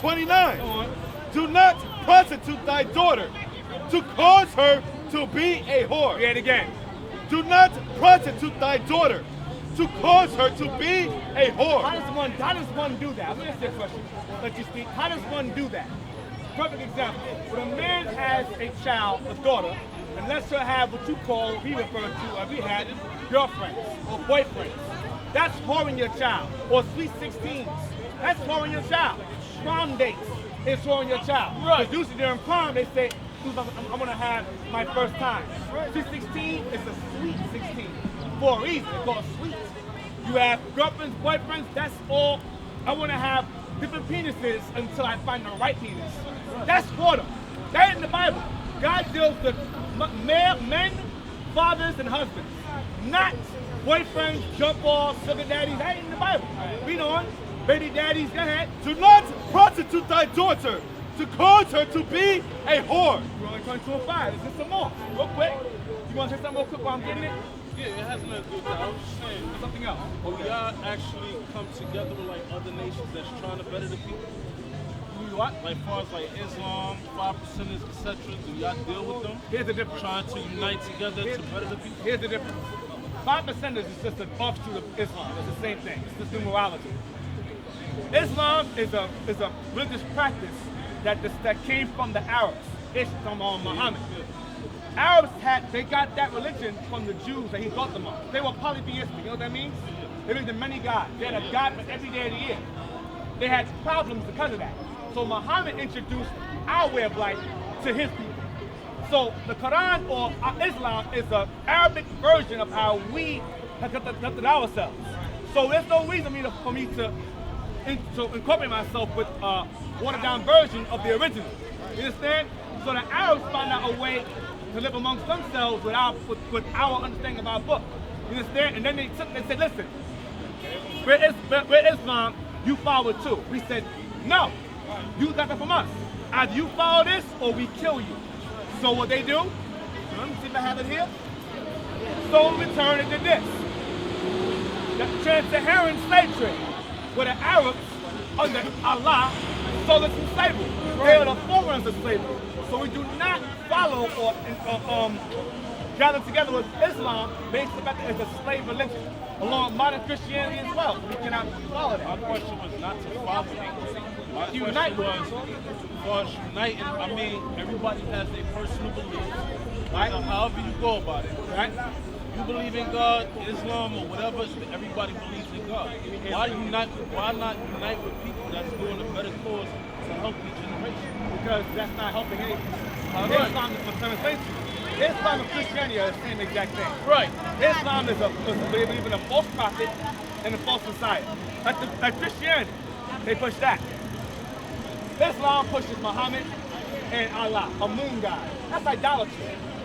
29. Do not prostitute thy daughter to cause her to be a whore. Read it again. Do not prostitute thy daughter to cause her to be a whore. How does one do that? I'm going to ask you a question. Let you speak. How does one do that? Perfect example. When a man has a child, a daughter, and lets her have what you call, we refer to, we had girlfriends or boyfriends. That's whoring your child. Or sweet 16s. That's whoring your child. Prom dates is whoring your child. Right. Because usually during prom, they say, I'm going to have my first time. Sweet 16 is a sweet 16. For a reason, it's called sweet. You have girlfriends, boyfriends, that's all. I want to have different penises until I find the right penis. That's whoredom. That ain't in the Bible. God deals with men, fathers, and husbands. Not boyfriends, jump balls, sugar daddies. That ain't in the Bible. Read on. Baby daddies, go ahead. Do not prostitute thy daughter to cause her to be a whore. We're only going to 5. Is this some more? Real quick. You want to say something real quick while I'm getting it? Yeah, it has nothing to do with that. I was just saying, Something else. do y'all actually come together with like other nations that's trying to better the people? What? Like far as like Islam, 5%ers, etc. Do y'all deal with them? Here's the difference. Trying to unite together to better the people? Here's the difference. 5%ers is just an offshoot of Islam. It's the same thing. It's just new morality. Islam is a religious practice that came from the Arabs. It's from Muhammad. Arabs they got that religion from the Jews that he brought them on. They were polytheistic, you know what that means? They believed in many gods. They had a god for every day of the year. They had problems because of that. So Muhammad introduced our way of life to his people. So the Quran or Islam is an Arabic version of how we have conducted ourselves. So there's no reason for me to incorporate myself with a watered down version of the original. You understand? So the Arabs found out a way to live amongst themselves with our understanding of our book. You understand? And then they said, listen, we're Islam, you follow it too. We said, no, you got that from us. Either you follow this or we kill you. So what they do, let me see if I have it here. So in return it did this. The trans-Saharan slave trade, where the Arabs, under Allah, sold us in slavery. They are the forerunners of slavery. So we do not follow or gather together with Islam based on the fact that it's a slave religion, along with modern Christianity as well. We cannot follow that. My question was not to follow it. My Unite question was, uniting, I mean, everybody has their personal beliefs, right? However you go about it, right? You believe in God, Islam, or whatever, everybody believes in God. Why not unite with people that's doing a better cause to help the generation? Because that's not helping anything. Islam is for centuries. Islam and Christianity are the same exact thing. Right. Islam is they believe in a false prophet and a false messiah. Like Christianity, they push that. Islam pushes Muhammad and Allah, a moon god. That's idolatry.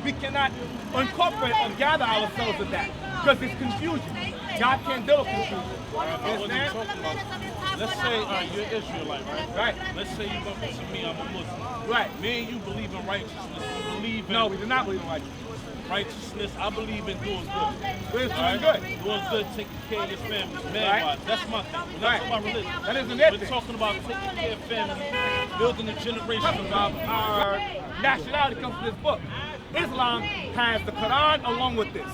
We cannot incorporate or gather ourselves with that because it's confusion. God can't deal with confusion. I wasn't talking about, let's say you're Israelite, right? Right. Let's say you come to me, I'm a Muslim. Right. Me and you believe in righteousness. We believe in No, we do not believe in righteousness. Righteousness, I believe in doing good. We're doing Right? good. Doing good, taking care of your family, man Right. wise. That's my thing. We're not Right. talking about religion. That isn't their We're thing. talking about taking care of family, building a generation of Our nationality comes from this book. Islam has the Quran along with this.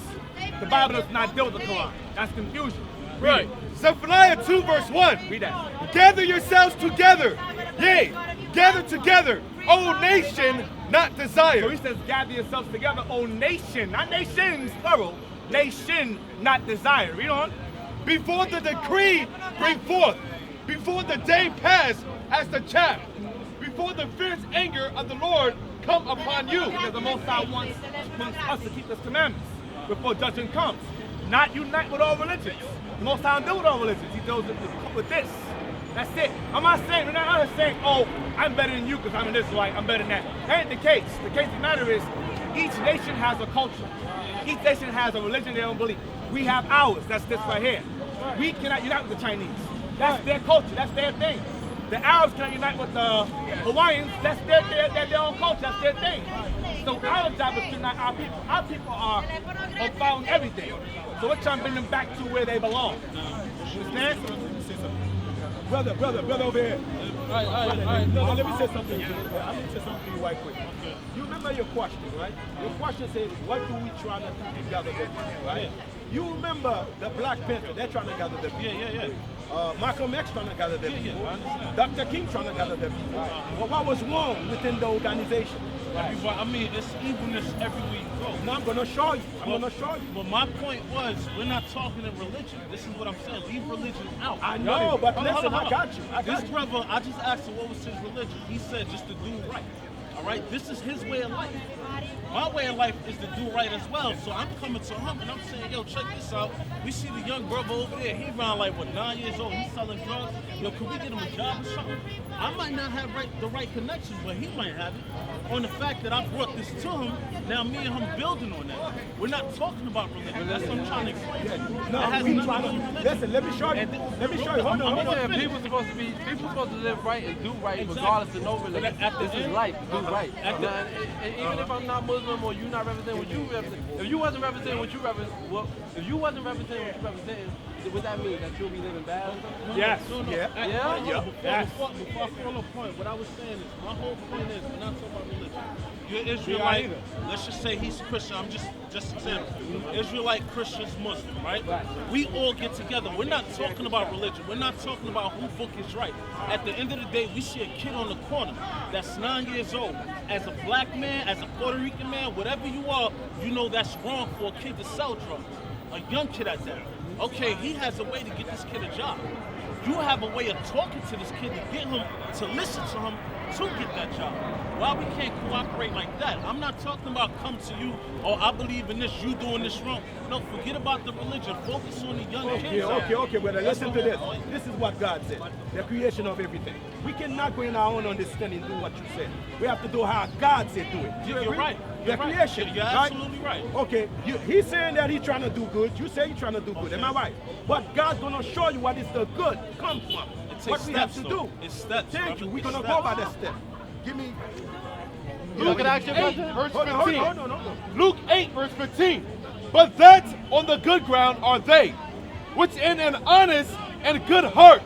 The Bible does not deal with the Quran. That's confusion. Right. Zephaniah 2 verse 1. Read that. Gather yourselves together. Yea, gather together, O nation, not So desire. he says, gather yourselves together, O nation. Not nations, plural. Nation, not desire. Read on. Before the decree bring forth, before the day pass as the chaff, before the fierce anger of the Lord come upon you. Because the Most High wants us to keep His commandments before judgment comes. Not unite with all religions. The Most High don't deal with all religions. He deals with this. That's it. I'm not saying, oh, I'm better than you because I'm an Israelite, I'm better than that. That ain't the case. The case of the matter is, each nation has a culture. Each nation has a religion they don't believe. We have ours. That's this right here. We cannot unite with the Chinese. That's their culture. That's their thing. The Arabs cannot unite with the Hawaiians. That's their own culture. That's their thing. So our job is to unite our people. Our people are about everything. So we're trying to bring them back to where they belong. Understand? Brother over here. All right. No, let me say something to you. Let me say something to you right quick. Okay. You remember your question, right? Your question says, what do we try to do to gather the people, right? You remember the Black Panther, they're trying to gather the people. Yeah. Malcolm X trying to gather the Yeah, people. I understand. Dr. King trying to gather the people. Well, what was wrong within the organization? Everybody, I mean, it's evilness everywhere you go. Now I'm going to show you. But my point was, we're not talking in religion. This is what I'm saying. Leave religion out. I know, but listen, I got you. This brother, I just asked him what was his religion. He said just to do right. All right, this is his way of life. My way of life is to do right as well. So I'm coming to him and I'm saying, yo, check this out. We see the young brother over there. He around like, what, 9 years old. He's selling drugs. Yo, can we get him a job or something? I might not have the right connections, but he might have it. On the fact that I brought this to him, now me and him building on that. We're not talking about religion. That's what I'm trying to explain to you. No, It has we nothing trying to do with to, religion. listen, let me show you. Hold on. People supposed to live right and do right regardless of no religion. This is life, do right. Now, and even if I'm not Muslim or you not representing what you represent, if you wasn't representing what you represent, would that mean that you'll be living bad? Yes. No. Yeah. Before I follow the point, what I was saying is, my whole point is, we're not talking about religion. You're Israelite, let's just say he's Christian, I'm just example. Israelite, Christians, Muslim, right? We all get together. We're not talking about religion. We're not talking about who book is right. At the end of the day, we see a kid on the corner that's 9 years old. As a black man, as a Puerto Rican man, whatever you are, you know that's wrong for a kid to sell drugs. A young kid at that. Okay, he has a way to get this kid a job. You have a way of talking to this kid to get him to listen to him to get that job. Why we can't cooperate like that? I'm not talking about come to you, or I believe in this, you doing this wrong. No, forget about the religion. Focus on the young kids. Okay, brother. Listen to this. This is what God said. The creation of everything. We cannot go in our own understanding and do what you said. We have to do how God said do it. You're right. The creation. You're absolutely right. Okay, he's saying that he's trying to do good. You say he's trying to do good. Am I right? But God's going to show you what is the good come from. What we have to do. It's steps. Thank you. We're going to go by that step. Give me. Luke, can I ask you a 8, question? verse Hold 15. on. Luke 8, verse 15. But that on the good ground are they, which in an honest and good heart,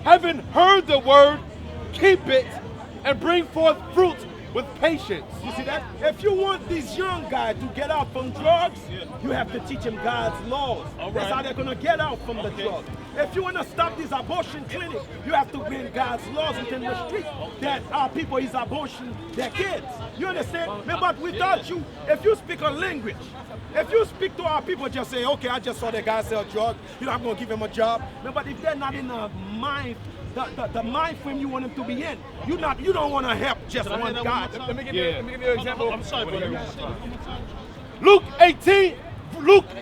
having heard the word, keep it, and bring forth fruit with patience. You see that? If you want this young guy to get out from drugs, you have to teach him God's laws. That's how they're going to get out from the drugs. If you want to stop this abortion clinic, you have to bring God's laws into the street that our people is abortion their kids. You understand? But without you, if you speak a language, if you speak to our people, just say, okay, I just saw the guy sell drugs, I'm going to give him a job. But if they're not in the mind, the mind frame you want him to be in, you don't want to help just one guy. Let me give you an example. I'm sorry, brother. Luke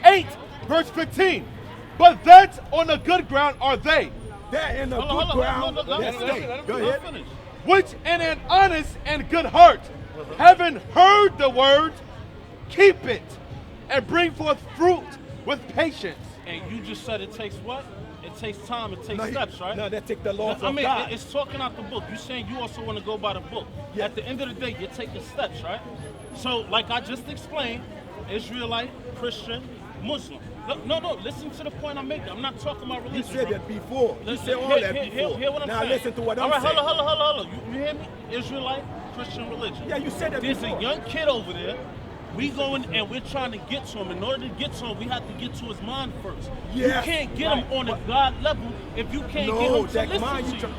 8, verse 15. But that on the good ground are they, They're in the good ground. Yes, go ahead. which in an honest and good heart, having heard the word, keep it, and bring forth fruit with patience. And you just said it takes what? It takes time, it takes steps, right? No, they take the laws I of mean, God. it's talking out the book. You're saying you also want to go by the book. Yeah. At the end of the day, you're taking steps, right? So, like I just explained, Israelite, Christian, Muslim. No, listen to the point I'm making. I'm not talking about religion. You said bro. that before. You Listen, said all that before. Hear what I'm now saying. listen to what All I'm right, saying. Hold on. You hear me? Israelite, Christian religion. Yeah, you said that There's before. a young kid over there. We going and we're trying to get to him. In order to get to him, we have to get to his mind first. Yes, You can't get him on a God level if you can't get him to that listen mind to you you.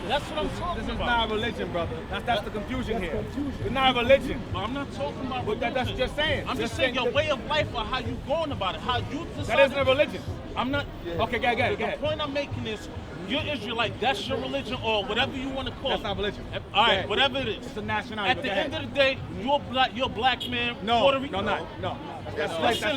That's what I'm talking This is about. not a religion, brother. That's the confusion That's here. confusion. It's not a religion. But I'm not talking about But religion. that's just saying. I'm just Just saying saying your way of life or how you going about it, how you decide. That isn't a religion. I'm not. Okay, go ahead. The point I'm making is, you're Israelite. That's your religion, or whatever you want to call That's it. not religion. All Go right, ahead. whatever it is. It's a nationality. At the end of the day, you're a black man. No, Puerto Rican. no.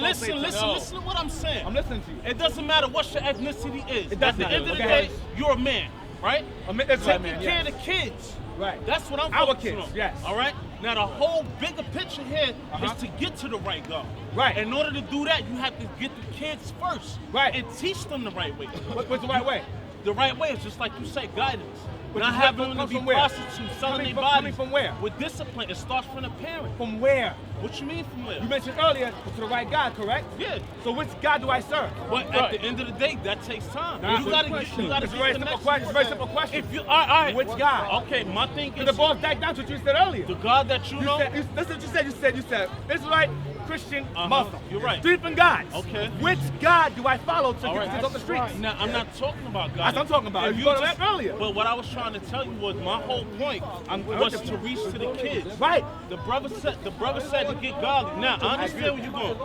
Listen to what I'm saying. I'm listening to you. It doesn't matter what your ethnicity is. It At doesn't the end of the matter. day, you're a man, right? Israelite Taking man, care yes. of the kids. Right. That's what I'm Our focusing kids, on. yes. All right. Now the whole bigger picture here is to get to the right goal. Right. In order to do that, you have to get the kids first. Right. And teach them the right way. What's the right way? The right way is just like you say, guidance. not having them to be prostitutes, selling their bodies. Coming from where? With discipline, it starts from the parent. From where? What you mean from where? You mentioned earlier to the right God, correct? Yeah. So which God do I serve? But at the end of the day, that takes time. Nah, You gotta it's get a very simple question. It's a very simple question. If you, all right. Which God? Okay, my thing Because is the boss back down to what you said earlier. the God that you know. Listen what you said. You said Israelite, Christian, Muslim. You're right. Three different gods. Okay. Which God do I follow to All get right. kids off the streets? Now, I'm not talking about God. That's what I'm talking about. If You brought it just- up earlier. But what I was trying to tell you was my whole point was to reach to the kids. Right. The brother said to get godly. Now, I understand where you're going.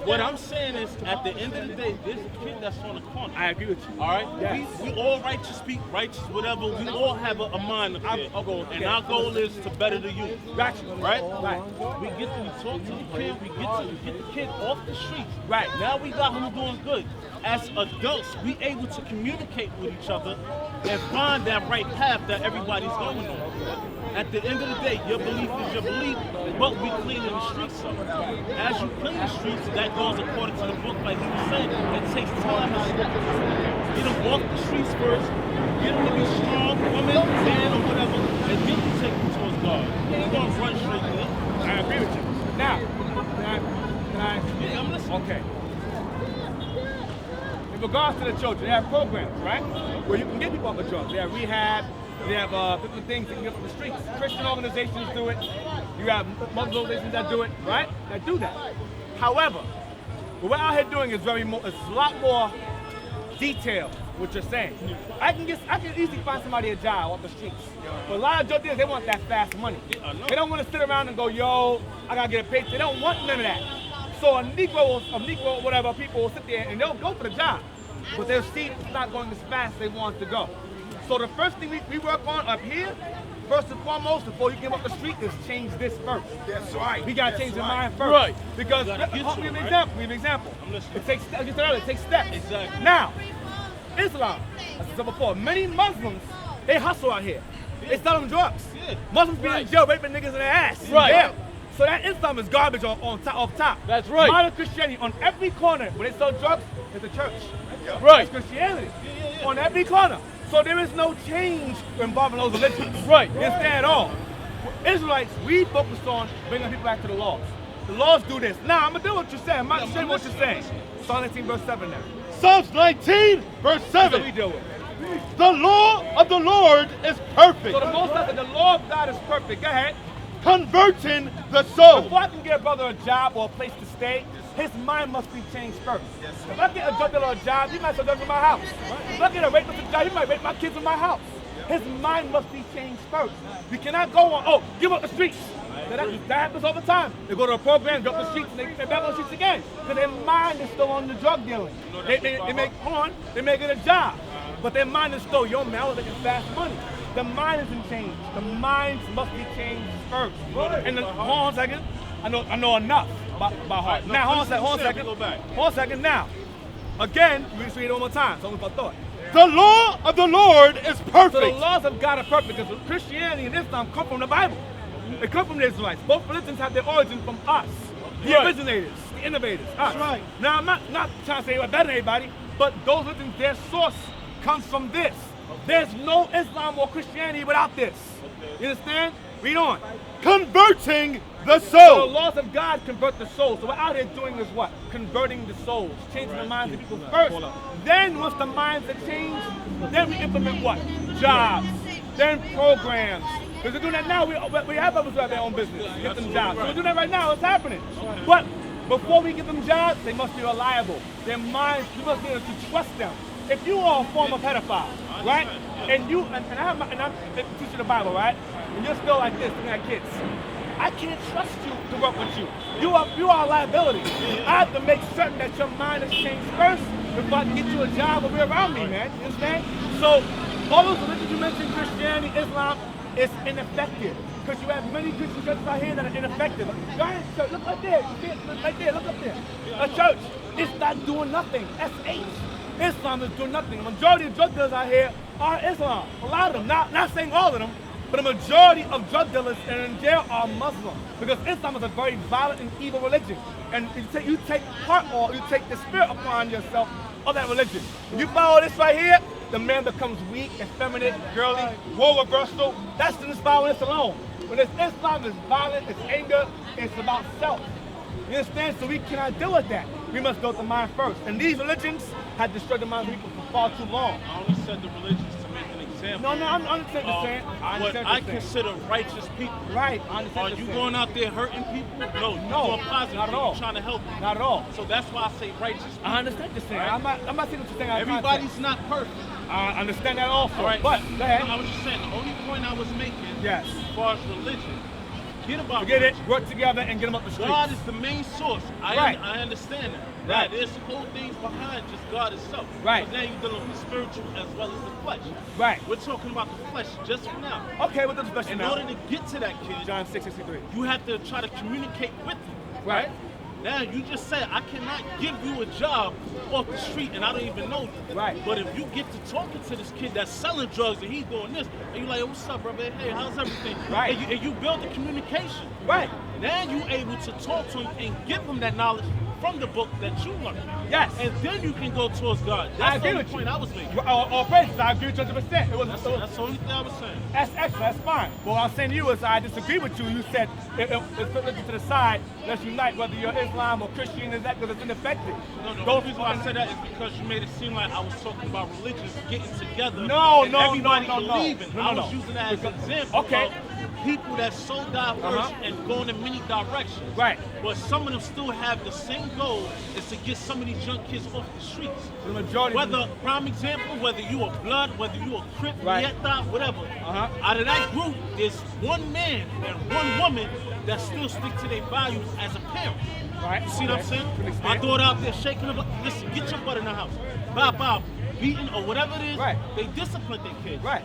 What I'm saying is, at the end of the day, there's a kid that's on the corner. I agree with you. All right? Yes. We all righteous, speak righteous, whatever. We all have a mind of it. And our goal is to better the youth. Got you. Right? Right. We talk to the kid, we get the kid off the streets. Right. Now we got him doing good. As adults, we able to communicate with each other and find that right path that everybody's going on. At the end of the day, your belief is your belief, but we cleaning the streets up. As you clean the streets, that goes according to the book, like he was saying. It takes time and steps. Get them off the streets first, get them to be strong, women, man, or whatever, and then you take them towards God. You ain't gonna run straight there. I agree with you. Now, can I? Yeah, I'm listening. Okay. In regards to the children, they have programs, right? Where you can get people off of drugs. They have rehab. They have different things that can get from the streets. Christian organizations do it. You have Muslim organizations that do it, right? That do that. However, what we're out here doing is it's a lot more detailed. What you're saying, I can easily find somebody a job off the streets. But a lot of drug dealers, they want that fast money. They don't want to sit around and go, yo, I gotta get a paycheck. They don't want none of that. So a Negro, whatever, people will sit there and they'll go for the job, but they'll see it's not going as fast as they want to go. So the first thing we work on up here, first and foremost, before you get off the street, is change this first. That's right. We gotta change the mind first. Right. Because Give me an example. I'm listening. It takes, like I said earlier, it takes steps. Exactly. Now, Islam, as I said before, many Muslims, they hustle out here. They sell them drugs. Yeah. Muslims be in jail raping niggas in their ass. Right. Yeah. So that Islam is garbage off top. That's right. Modern Christianity, on every corner where they sell drugs, is a church. Right. That's Christianity. On every corner. So there is no change involving those religions. Right. You understand at all? Israelites, we focus on bringing people back to the laws. The laws do this. Now, I'm going to do what you're saying. I'm not saying what you're saying. Psalm 19, verse 7 now. Psalms 19, verse That's 7. what we deal with. The law of the Lord is perfect, So the Most High said the law of God is perfect. Go ahead. converting the soul. Before I can get a brother a job or a place to stay, his mind must be changed first. If I get a drug dealer a job, he might as well drug in my house. If I get a rapist a job, he might rape my kids in my house. His mind must be changed first. We cannot go on, oh, give up the streets. That happens all the time. They go to a program, drop the streets, and they get back on the streets again. Because their mind is still on the drug dealing. They make it a job. But their mind is still, yo, man, I was making fast money. The mind isn't changed. The minds must be changed first. And hold on a second. I know enough about heart. Now, hold on a second. Hold on a second. Now, again, we just read it one more time. So I thought. The law of the Lord is perfect. So the laws of God are perfect because Christianity and Islam come from the Bible. They come from the Israelites. Both religions have their origin from us, the originators, the innovators. Us. That's right. Now, I'm not trying to say we're better than anybody, but those religions, their source comes from this. There's no Islam or Christianity without this. You understand? Read on. Converting the So the soul. laws of God convert the soul. So what we're out here doing is what? Converting the souls, changing the minds of people first. Then once the minds are changed, then we implement what? Jobs, then programs. Because we're doing that now. We have others who have their own business, get them jobs. So we're doing that right now. It's happening. But before we give them jobs, they must be reliable. Their minds, you must be able to trust them. If you are a former pedophile, right? And I'm teaching the Bible, right? And you're still like this, looking at kids. I can't trust you to work with you. You are a liability. I have to make certain that your mind is changed first before I can get you a job or be around me, man. You understand? So all those religions you mentioned, Christianity, Islam, is ineffective. Because you have many Christian churches out here that are ineffective. Go ahead, church, look right there. You see it? Look right there, look up there. A church is not doing nothing. SH. Islam is doing nothing. The majority of drug dealers out here are Islam. A lot of them, not saying all of them, but a majority of drug dealers that are in jail are Muslim. Because Islam is a very violent and evil religion. And you take part or you take the spirit upon yourself of that religion. If you follow this right here, the man becomes weak, effeminate, girly, role reversal. That's just violence alone. When it's Islam, it's violence, it's anger, it's about self. You understand? So we cannot deal with that. We must build the mind first. And these religions have destroyed the minds of people for far too long. I only said the religions to make an example. No, I understand what you're saying. What I consider righteous people. Right, I understand Are what you you're going out there hurting people? No, you're No, going positive. not at all. You're trying to help them. Not at all. So that's why I say righteous people. I understand what you're saying. Right? I'm not saying what you're saying. out of Everybody's context. not perfect. I understand that also. All right. But, go ahead. I was just saying, the only point I was making Yes. as far as religion, forget about Forget it, religion. work together and get them up the streets. God is the main source. Right. I understand that. Right. There's whole things behind just God itself. Right. But now you're dealing with the spiritual as well as the flesh. Right. We're talking about the flesh just for now. Okay, with the discussion In now. order to get to that kid, John 6:63. you have to try to communicate with him. Right. Now you just said I cannot give you a job off the street and I don't even know you. Right. But if you get to talking to this kid that's selling drugs and he's doing this, and you're like, "Hey, what's up, brother? Hey, how's everything?" Right. And you build the communication. Right. Now you able to talk to him and give him that knowledge from the book that you learned. Yes. And then you can go towards God. I That's agree the only with you. point I was making. All praises, I agree with you 100%. That's the only thing I was saying. That's excellent, that's fine. But what I'm saying to you is I disagree with you. You said, let's put it to the side, let's unite, whether you're Islam or Christian, is that because it's ineffective. No, the only reason why I said that is because you made it seem like I was talking about religions getting together. No, and no, everybody no, no, no. believing. No, no, I was no. using that as an Because- example okay. of people that's so diverse and going in many directions. Right. But some of them still have the same goal, is to get some of these young kids off the streets. The majority. Whether, prime example, whether you a blood, whether you a crip, Right. Nieta, whatever. Uh-huh. Out of that group, there's one man and one woman that still stick to their values as a parent. Right. You see what I'm Okay. saying? Can My explain? daughter out there shaking her butt. Listen, get your butt in the house. Bob, Bob, beating or whatever it is. Right. They discipline their kids. Right.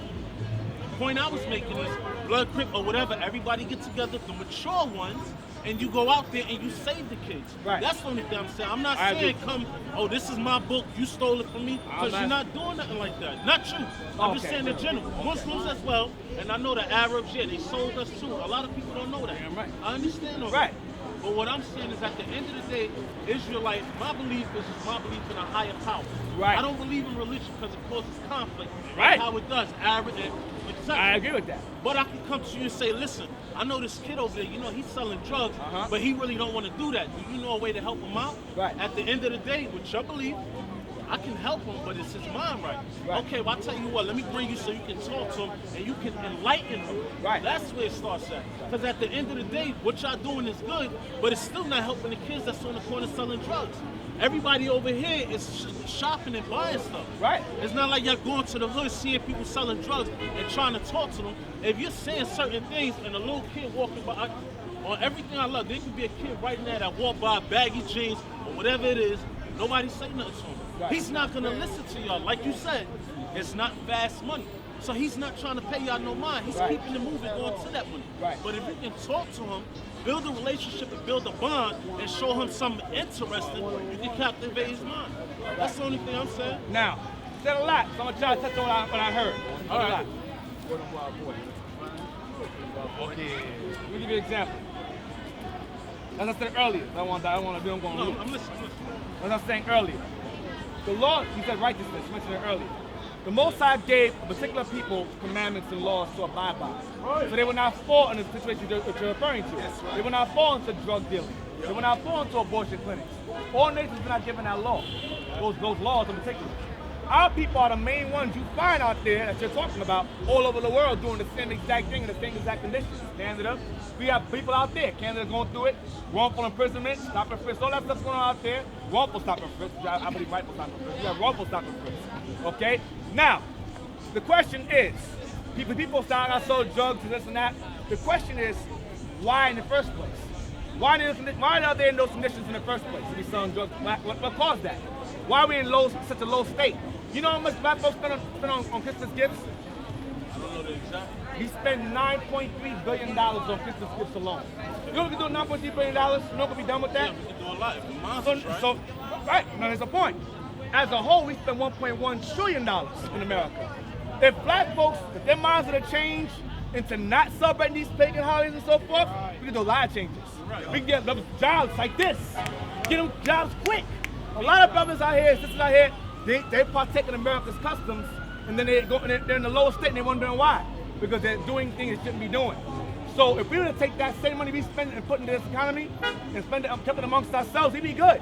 Point I was making is blood crip or whatever. Everybody get together, the mature ones, and you go out there and you save the kids. Right. That's the only thing I'm saying. I'm not I saying agree. come, oh, this is my book, you stole it from me, I'm because you're not- not doing nothing like that. Not you. I'm just Okay. saying in general. Muslims as well, and I know the Arabs, yeah, they sold us too. A lot of people don't know that. Damn right. I understand all Right. But what I'm saying is at the end of the day, Israelites, my belief is my belief in a higher power. Right. I don't believe in religion because it causes conflict. Right. Like how it does, Arab and etc. I agree with that. But I can come to you and say, listen, I know this kid over there, you know, he's selling drugs, Uh-huh. but he really don't want to do that. Do you know a way to help him out? Right. At the end of the day, with your belief, I can help him, but it's his mind right. Okay, well, I'll tell you what, let me bring you so you can talk to him and you can enlighten him. Right. That's where it starts at. Because at the end of the day, what y'all doing is good, but it's still not helping the kids that's on the corner selling drugs. Everybody over here is shopping and buying stuff. Right. It's not like y'all going to the hood seeing people selling drugs and trying to talk to them. If you're saying certain things and a little kid walking by, on everything I love, there could be a kid right now that walk by baggy jeans or whatever it is, nobody say nothing to him. Right. He's not gonna listen to y'all. Like you said, it's not fast money. So he's not trying to pay y'all no mind. He's Right. keeping the movie going to that money. Right. But if you can talk to him, build a relationship and build a bond and show him something interesting, you can captivate his mind. That's the only thing I'm saying. Now, said a lot, so I'm going to try to touch on what I heard. All right. Okay. Let me give you an example. As I said earlier, I don't want to be on going No, loop. I'm listening. As I was saying earlier, the law, you said righteousness, you mentioned it earlier. The Most High gave a particular people commandments and laws to abide by. So they will not fall in the situation that you're referring to. They will not fall into drug dealing. They will not fall into abortion clinics. All nations are not given that law, those laws in particular. Our people are the main ones you find out there that you're talking about all over the world doing the same exact thing in the same exact conditions. Canada, we have people out there. Canada going through it. Wrongful imprisonment, stop and frisk, all that stuff's going on out there. Wrongful stop and frisk. I believe rightful stop and frisk. We have wrongful stop and frisk. Okay? Now, the question is, people say I sold drugs and this and that. The question is, why in the first place? Why are they in those conditions in the first place to be selling drugs? What caused that? Why are we in such a low state? You know how much black folks spend on Christmas gifts? I don't know the exact. He spent $9.3 billion on Christmas gifts alone. You know what we can do with $9.3 billion? You know what we can be done with that? Yeah, we can do a lot. If the monsters, right? Right, now there's a point. As a whole, we spend $1.1 trillion in America. If black folks, if their minds are to change into not celebrating these pagan holidays and so forth, we can do a lot of changes. Right. We can get them jobs like this. Get them jobs quick. A lot of brothers out here, sisters out here, they partake in America's customs and then they're in the lowest state and they're wondering why. Because they're doing things they shouldn't be doing. So if we were to take that same money we spend and put into this economy and spend it, kept it amongst ourselves, we'd be good.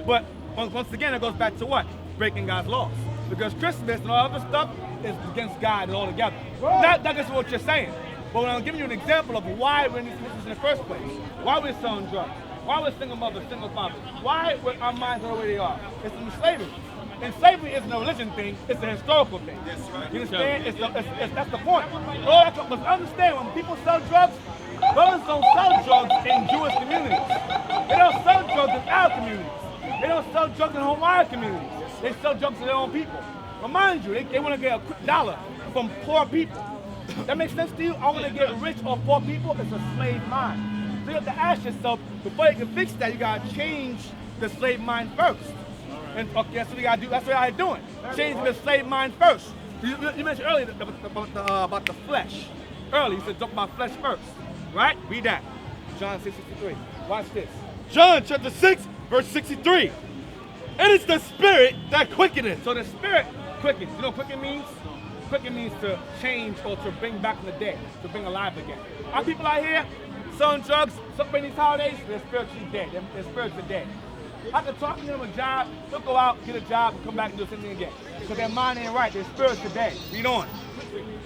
But once again, it goes back to what? Breaking God's laws. Because Christmas and all other stuff is against God altogether. Not just what you're saying. But when I'm giving you an example of why we're in this business in the first place, why we're selling drugs, why we're single mothers, single fathers, why our minds are the way they are. It's in slavery. And slavery isn't a religion thing, it's a historical thing. That's right. You understand? That's the point. But understand, when people sell drugs, brothers don't sell drugs in Jewish communities. They don't sell drugs in our communities. They don't sell drugs in Hawaiian communities. They sell drugs to their own people. But mind you, they want to get a quick dollar from poor people. That makes sense to you? I want to get rich off poor people. It's a slave mind. So you have to ask yourself, before you can fix that, you got to change the slave mind first. And okay, that's what you gotta do. That's what I'm doing. Changing the slave mind first. You mentioned earlier about the flesh. Earlier, you said talk about flesh first, right? Read that. John 6:63. Watch this. John chapter 6, verse 63. And it's the spirit that quickeneth. So the spirit quickens. You know what quicken means? Quicken means to change or to bring back from the dead, to bring alive again. Our people out here selling drugs, celebrating these holidays, they're spiritually dead. They're spiritually dead. I can talk to them a job, they'll go out, get a job, and come back and do the same thing again. Because their mind ain't right, their spirit's today. Read on.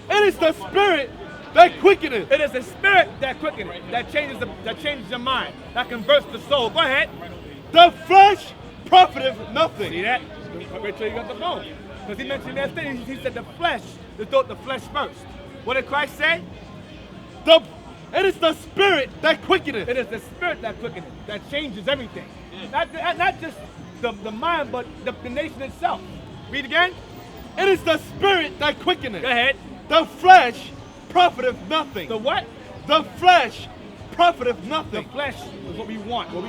It is the spirit that quickeneth. It is the spirit that quickeneth, that changes your mind, that converts the soul. Go ahead. The flesh profiteth nothing. See that? Wait till you got the phone. Because he mentioned that thing, he said the flesh, the flesh first. What did Christ say? It is the spirit that quickeneth. It is the spirit that quickeneth, that changes everything. Not just the mind, but the nation itself. Read again. It is the spirit that quickeneth. Go ahead. The flesh profiteth nothing. The what? The flesh profiteth nothing. The flesh is what we want, what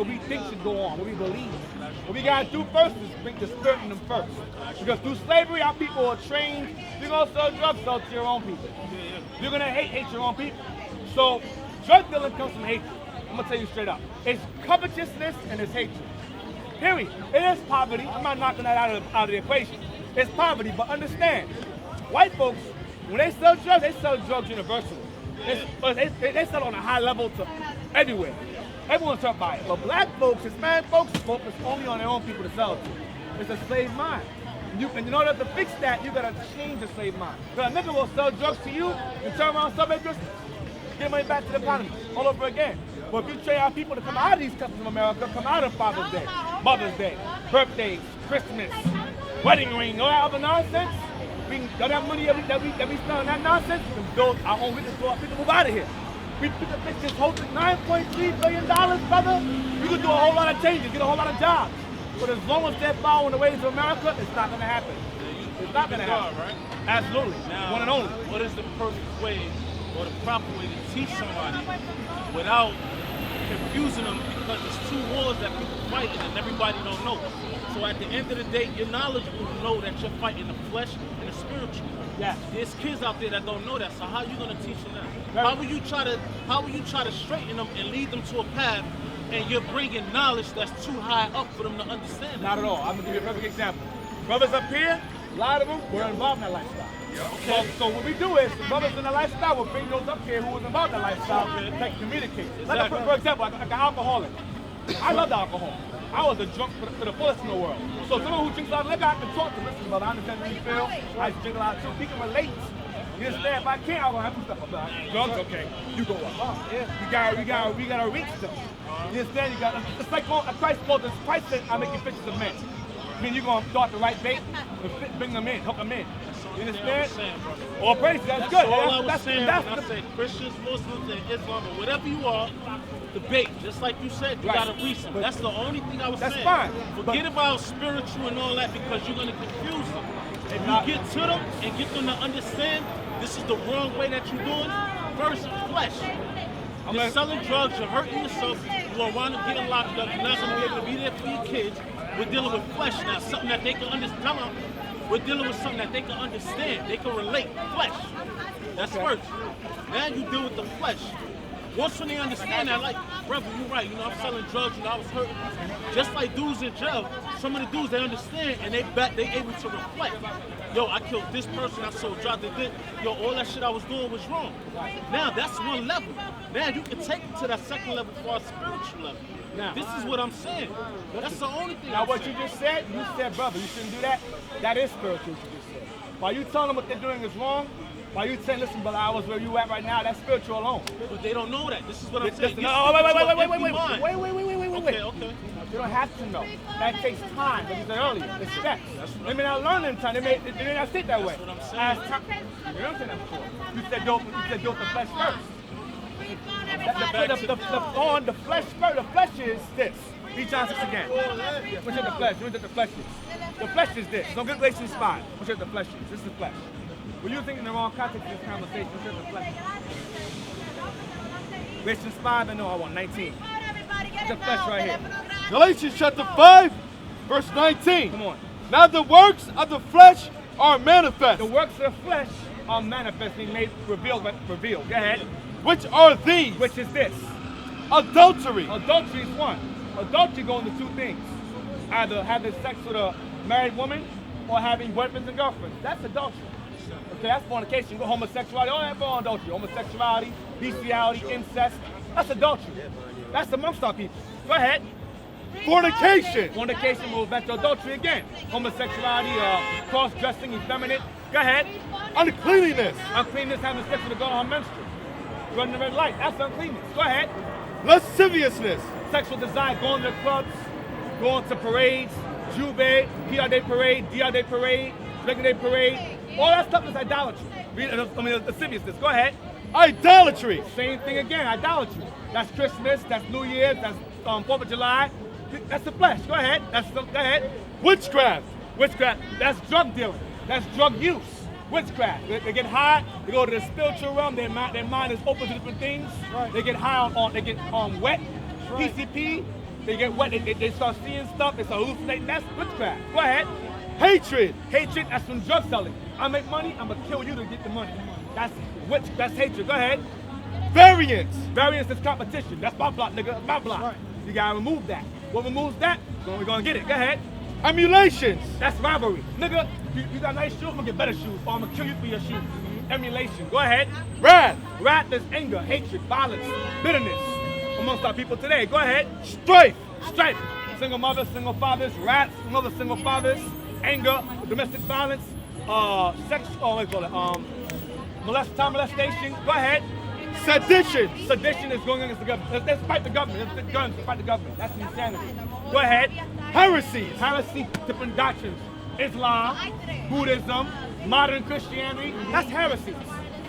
we think should go on, what we believe. What we gotta do first is bring the spirit in them first. Because through slavery, our people are trained. You're gonna sell drugs, sell to your own people. You're gonna hate your own people. So drug dealing comes from hatred. I'm gonna tell you straight up. It's covetousness and it's hatred. Period. It is poverty. I'm not knocking that out of the equation. It's poverty, but understand, white folks, when they sell drugs universally. They sell on a high level to everywhere. Everyone's hurt by it. But black folks, Hispanic folks, focus only on their own people to sell to. It's a slave mind. And in order to fix that, you gotta change the slave mind. Because a nigga will sell drugs to you and turn around sell their business, get money back to the economy all over again. But if you train our people to come out of these countries of America, come out of Father's Day, Mother's Day, birthdays, Christmas, wedding ring, all that other nonsense, we can all that money that we spend on that nonsense, we can build our own business so our people move out of here. We can fix this whole $9.3 billion, brother. We can do a whole lot of changes, get a whole lot of jobs. But as long as they're following the ways of America, it's not gonna happen. It's not gonna happen. Right? Absolutely. Now, one and only. What is the perfect way or the proper way to teach somebody without confusing them, because it's two wars that people fighting and everybody don't know. So at the end of the day, you're knowledgeable to know that you're fighting the flesh and the spiritual. Yeah. There's kids out there that don't know that. So how are you gonna teach them that? How will you try to straighten them and lead them to a path, and you're bringing knowledge that's too high up for them to understand? Not at all. I'm gonna give you a perfect example. Brothers up here, a lot of them were involved in that lifestyle. Okay. So what we do is, the brothers in the lifestyle will bring those up here who was involved in that lifestyle that communicate. Like for example, like an alcoholic. I loved alcohol. I was a drunk to the fullest in the world. So someone who drinks a lot of liquor, I can talk to. Listen, brother, I understand how you feel. I used to drink a lot too. He can relate. You understand? If I can't, I'm gonna have to step up. Drugs, okay. You go up. Oh, yeah. We gotta reach them. You understand? It's like Christ called us. Christ said, "I'm making fishers of men." I mean, you're gonna start the right bait and bring them in, hook them in. You understand? All praise, that's good. All I was saying when I say Christians, Muslims, and Islam, or whatever you are, debate. Just like you said, you gotta reach them. That's the only thing I was saying. That's fine. Forget about spiritual and all that, because you're gonna confuse them. If you get to them and get them to understand this is the wrong way that you're doing, first, flesh. You're selling drugs, you're hurting yourself, you're gonna wind up getting locked up, you're not gonna be able to be there for your kids. We're dealing with flesh now, something that they can understand. We're dealing with something that they can understand, they can relate. Flesh. That's first. Now you deal with the flesh. once when they understand that, like, brother, you're right, you know, I'm selling drugs, you know, I was hurting people. Just like dudes in jail, some of the dudes, they understand and they able to reflect. Yo, I killed this person, I sold drugs, yo, all that shit I was doing was wrong. Now, that's one level. Now, you can take it to that second level for a spiritual level. Now, this is what I'm saying. That's the only thing. Now, what you just said, brother, you shouldn't do that. That is spiritual, what you just said. While you telling them what they're doing is wrong, while you saying, listen, brother, I was where you at right now, that's spiritual alone. But they don't know that. This is what I'm saying. Wait. Okay. You don't have to know. That takes time, like you said earlier. It's steps. They may not learn in time. They may not sit that way. That's what I'm saying. You don't say that before. You said do the flesh first. The flesh is this. Read John 6 again. What's in the flesh? What the flesh is? The flesh is this. Don't get Galatians 5. What's in the flesh is? This is the flesh. We're using in the wrong context of this conversation. What's in the flesh? Galatians 5 and 19. What's the flesh right here? Galatians chapter 5, verse 19. Come on. Now the works of the flesh are manifest. The works of the flesh are manifestly made revealed. Go ahead. Which are these? Which is this? Adultery. Adultery is one. Adultery goes into two things. Either having sex with a married woman or having boyfriends and girlfriends. That's adultery. Okay, that's fornication. Go homosexuality. All that for adultery. Homosexuality, bestiality, incest. That's adultery. That's amongst our people. Go ahead. Fornication. Fornication will back to adultery again. Homosexuality, cross-dressing, effeminate. Go ahead. Uncleanness. Uncleanness, having sex with a girl on menstrual. Running the red light. That's uncleanness. Go ahead. Lasciviousness. Sexual desire, going to clubs, going to parades, Juve, PR Day parade, DR Day parade, Regular Day parade. All that stuff is idolatry. Lasciviousness. Go ahead. Idolatry. Same thing again, idolatry. That's Christmas, that's New Year's, that's 4th of July. That's the flesh. Go ahead. Go ahead. Witchcraft. Witchcraft. That's drug dealing. That's drug use. Witchcraft. They get high. They go to the spiritual realm. Their mind is open to different things. Right. They get high on. They get wet. Right. PCP. They get wet. They start seeing stuff. They start hallucinating. That's witchcraft. Go ahead. Hatred. Hatred. That's from drug selling. I make money. I'm gonna kill you to get the money. That's hatred. Go ahead. Variance. Variance is competition. That's my block, nigga. My block. Right. You gotta remove that. What removes that? We're gonna get it. Go ahead. Emulations. That's rivalry. Nigga, you got nice shoes, I'm gonna get better shoes, or I'm gonna kill you for your shoes. Emulation. Go ahead. Wrath. Wrath is anger, hatred, violence, bitterness amongst our people today. Go ahead. Strife. Strife. Single mothers, single fathers, wrath, another single fathers, anger, domestic violence, sex, what do you call it? Child molestation. Go ahead. Sedition. Sedition is going against the government. Let's fight the government. Let's get guns to fight the government. That's insanity. Go ahead. Heresies. Heresy, different doctrines. Islam, Buddhism, modern Christianity. That's heresies.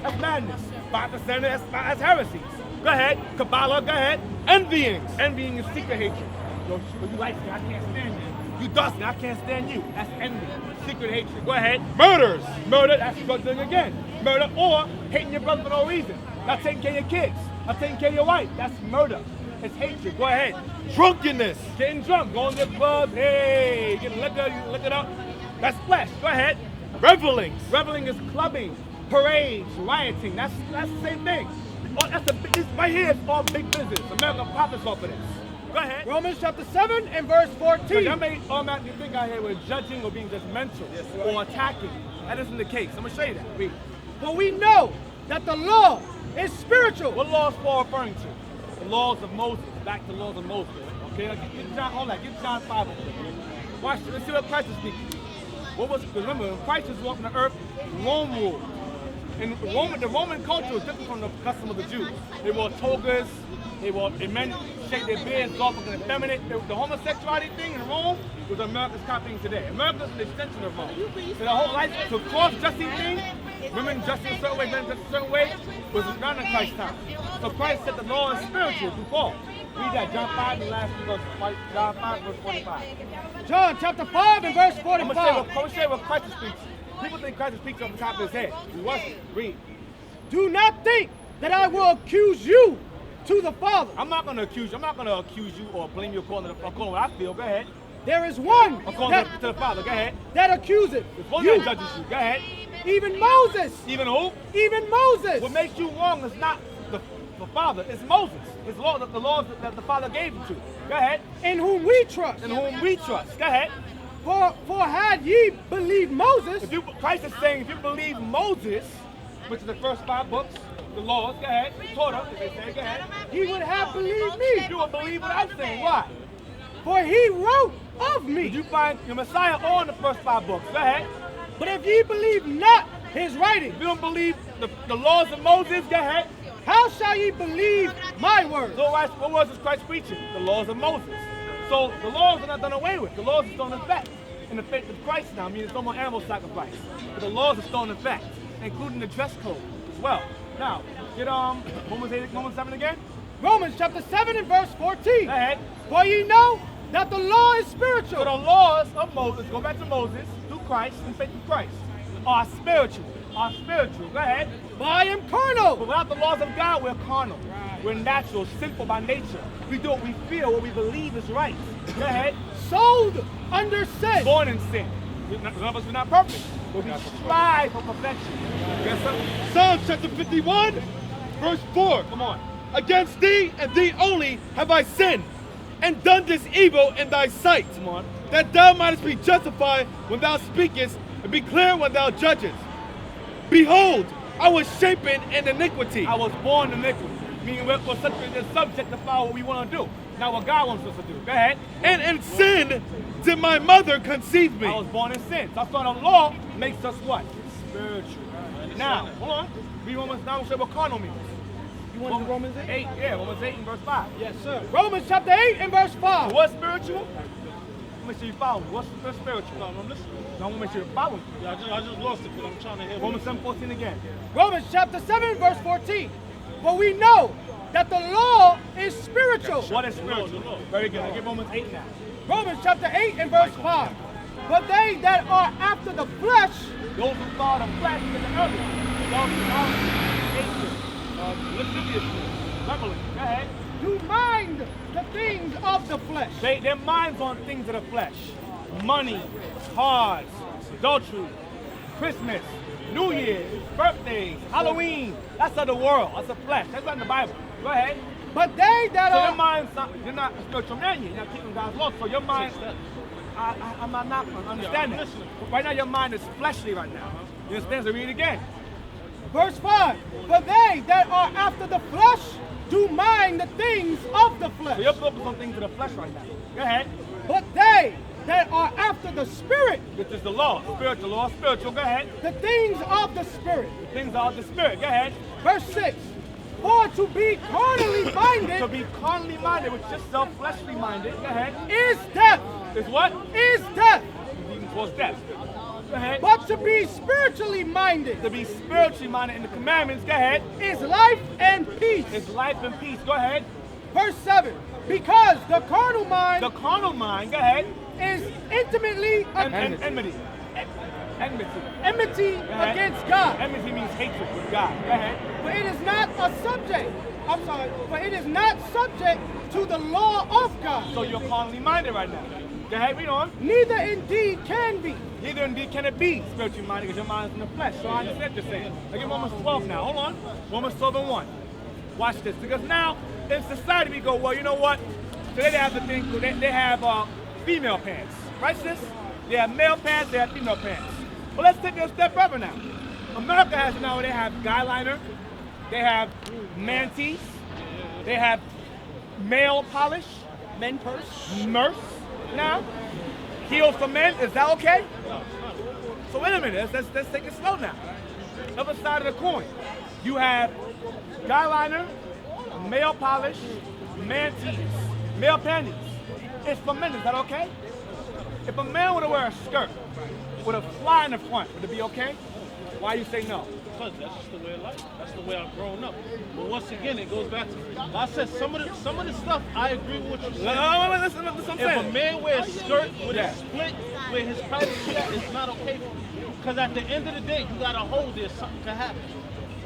That's madness. 5%, that's heresies. Go ahead. Kabbalah, go ahead. Envyings. Envying is secret hatred. Yo, you like me, I can't stand you. You dust me, I can't stand you. That's envy. Secret hatred. Go ahead. Murders. Murder, that's drug dealing again. Murder or hating your brother for no reason. Not taking care of your kids. Not taking care of your wife. That's murder. It's hatred. Go ahead. Drunkenness. Getting drunk. Going to the club. Hey, getting liquor. You lick it up. That's flesh. Go ahead. Revelings. Reveling is clubbing, parades, rioting. That's the same thing. Oh, this right here is all big business. America profits off of this. Go ahead. Romans chapter 7 and verse 14. Y'all may automatically think out here we're judging or being judgmental or attacking. That isn't the case. I'm going to show you that. Read. For we know that the law is spiritual. What law is Paul referring to? The laws of Moses. Back to the laws of Moses. Okay, now get John, hold on, get John 5 over there. Watch, let's see what Christ is speaking. Remember, when Christ was walking the earth, Rome ruled. And the Roman culture was different from the custom of the Jews. They wore togas, men shake their beards off and effeminate. The homosexuality thing in Rome was America's copying today. America's an extension of Rome. So the whole life, so cross-dressing thing, women dressing a certain way, men dressing a certain way, was around in Christ's time. So Christ said the law is spiritual through Paul. Read that, John 5, the last verse, John 5, verse 45. John chapter 5 and verse 45. I'm going to say what Christ speaks. People think Christ speaks off the top of his head. He wasn't. Read. Do not think that I will accuse you to the Father. I'm not going to accuse you. I'm not going to accuse you or blame you according to what I feel. Go ahead. There is one according to the Father. Go ahead. That accuseth There's one you. that judges you. Go ahead. Even Moses. Even who? Even Moses. What makes you wrong is not the The Father. It's Moses. It's law, the laws that the Father gave him to. Go ahead. in whom we trust. In whom we trust. Go ahead. For had ye believed Moses, Christ is saying, if you believe Moses, which is the first 5 books, the laws, go ahead, the Torah, as they say, go ahead. ye would have believed me. You will believe what I'm saying. Why? For he wrote of me. Did you find your Messiah on the first 5 books? Go ahead. But if ye believe not his writing, If you don't believe the laws of Moses, go ahead. how shall ye believe my words? So what words is Christ preaching? The laws of Moses. So the laws are not done away with. The laws are still in effect. In the faith of Christ now, meaning it's no more animal sacrifice. But the laws are still in effect, including the dress code as well. Now, get Romans 7 again. Romans chapter 7 and verse 14. Go ahead. For ye know that the law is So spiritual. the laws of Moses, go back to Moses, through Christ, and faith in Christ, are spiritual. Go ahead. But I am But carnal. without the laws of God, we're carnal. We're natural, sinful by nature. We do what we feel, what we believe is right. Go ahead. Sold under sin. Born in sin. None of us are not perfect, but we strive for perfection. Yes, sir? Psalm chapter 51, verse 4. Come on. Against thee and thee only have I sinned, and done this evil in thy sight, Come on. that thou mightest be justified when thou speakest, and be clear when thou judgest. Behold, I was shapen in iniquity. I was born in iniquity. Meaning we're subject to follow what we want to do. Not what God wants us to do. Go ahead. And in sin did my mother conceive me. I was born in sin. So I thought the law makes us what? Spiritual. Now, hold on. Read Romans 9, we'll say what carnal means. You want to Romans 8? 8, yeah, Romans 8 and verse 5. Yes, sir. Romans chapter 8 and verse 5. What's spiritual? Make sure you follow me. What's spiritual? No, I'm listening. I want to make sure you follow me. Yeah, I just lost it, but I'm trying to hear. Romans 7:14 again. Romans chapter 7 verse 14. For we know that the law is spiritual. What is spiritual? The law. Very good. I give Romans 8 now. Romans chapter 8 and verse 5. But they that are after the flesh, Those who follow the flesh is the earlier. Those who follow nature, lasciviousness, reveling. Go ahead. do mind the things of the flesh. Their minds on things of the flesh. Money, cars, adultery, Christmas, New Year's, birthdays, Halloween. That's of the world. That's the flesh. That's not in the Bible. Go ahead. But they that So your are mind's not, you're not a spiritual man yet. You're not keeping God's law. So your mind, I'm not understanding. Right now your mind is fleshly right now. You understand? So read it again. verse 5. For they that are after the flesh do mind the things of the So flesh. you're focused on things of the flesh right now. Go ahead. But they that are after the spirit, Which is the law. Spiritual law. Spiritual. Go ahead. the things of the spirit. Things are of the spirit. Go ahead. Verse 6. For to be carnally To minded be carnally minded, which is self fleshly minded. Go ahead. is death. Is what? Is death. Even towards death. Go ahead. But to be spiritually minded To be spiritually minded in the commandments. Go ahead. is life and peace. Is life and peace. Go ahead. Verse 7. Because the carnal mind The carnal mind. Go ahead. is intimately Enmity. enmity ahead. against God. Enmity means hatred with God. Go ahead. For it is not a subject. I'm sorry. For it is not subject to the law of God. So you're carnally minded right now. Go ahead, read on. Neither indeed can be. Neither indeed can it be spiritually minded because your mind is in the flesh. So I understand what you're saying. Look at Romans 12 now. Hold on. Romans 12 and 1. Watch this. Because now in society we go, well, you know what? Today they have the thing, they have female pants. Right, sis? They have male pants, they have female pants. But let's take it a step further now. America has now, they have guy liner, they have man tees, they have male polish, Men purse. Merce now. Heels for men, is that okay? So wait a minute, let's take it slow now. Other side of the coin. You have guy liner, male polish, man tees, male panties. It's for men, is that okay? If a man were to wear a skirt with a fly in the front, would it be okay? Why you say no? Because that's just the way of life. That's the way I've grown up. But once again, it goes back to, I said some of the stuff I agree with what you're saying. No, listen, what I'm If a saying. man wears a skirt with Yeah. a split where his privacy at, it's not okay for me. Because at the end of the day, you gotta hold there, something can happen.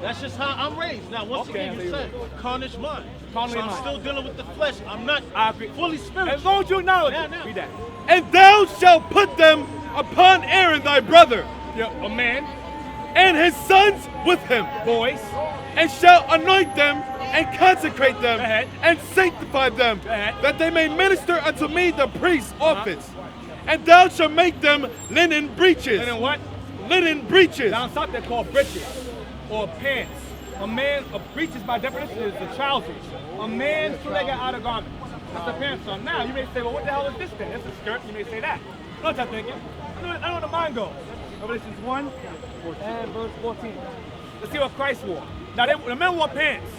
That's just how I'm raised. Now, once Okay, again, I you see said carnage mind. Carnal So I'm mind. still dealing with the flesh. I'm not I agree. fully spiritual. As long as you acknowledge it. Now. Read that. And thou shalt put them upon Aaron thy brother, Yeah, a man, and his sons with him, boys, and shalt anoint them and consecrate them ahead. and sanctify them, ahead. that they may minister unto me the priest's office. And thou shalt make them linen breeches. Linen what? Linen breeches. Down south they're called breeches or pants. A breeches by definition is the trousers. A man's two-legged outer garment. That's the pants on. Now you may say, well, what the hell is this then? It's a skirt. You may say that. You know what I'm thinking? I know where the mind goes. Revelations 1 and verse 14. Let's see what Christ wore. Now the men wore pants.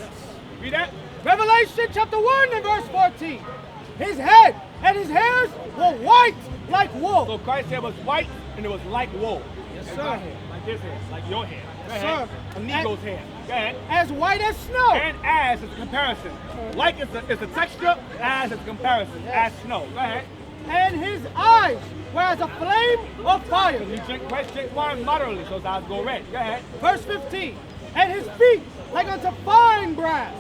Read that. Revelation chapter 1 and verse 14. His head and his hairs were white like wool. So Christ's hair was white and it was like wool. Yes, Like sir. my hair, like his hair, like your hair. Go Yes, ahead. sir. A Negro's hair. Go ahead. As white as snow. And as is a comparison. Like it's a texture, as is a comparison. As snow. Go ahead. And his eyes were as a flame of fire. You Christ drink wine moderately, so his eyes go red. Go ahead. Verse 15. And his feet like unto fine brass.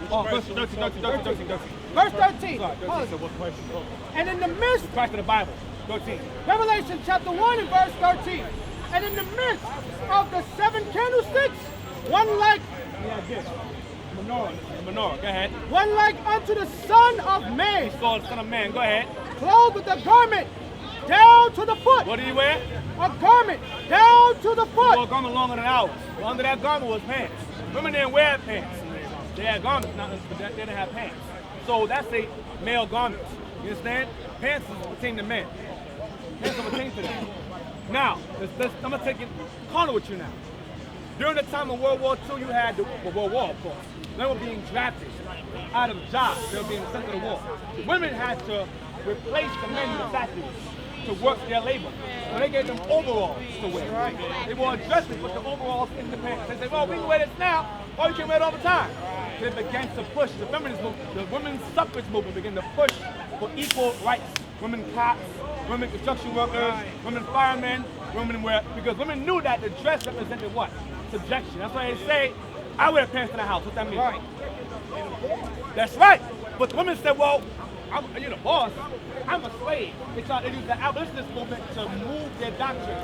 Oh, verse 13. Verse 13. Sorry, 13 Pause. said what Christ was called. And in the midst, Christ of the Bible. 13. Revelation chapter 1 and verse 13. And in the midst of the 7 candlesticks, one like Menorah. Go ahead. one like unto the Son of Man, He saw the Son of Man. Go ahead. clothed with a garment down to the foot. What did he wear? A garment down to the He wore a foot. garment longer than ours. Well, under that garment was pants. Women didn't wear pants. They had garments, but they didn't have pants. So that's a male garment. You understand? Pants pertain to men. Pants don't pertain to them. Now, I'm going to take it carnal with you now. During the time of World War II, you had the World War, of course. They were being drafted out of jobs. They were being sent to the war. Women had to replace the men in the factories to work their labor. So they gave them overalls to wear. They wore dresses with the overalls in the pants. They said, well, we can wear this now, or you can wear it all the time. They began to push. The feminist movement, the women's suffrage movement began to push for equal rights. Women cops, women construction workers, women firemen, women wear, because women knew that the dress represented what? Subjection. That's why they say, I wear pants in the house. What that mean? Right. That's right. But the women said, well, you're the boss. I'm a slave. They tried to use the abolitionist movement to move their doctrine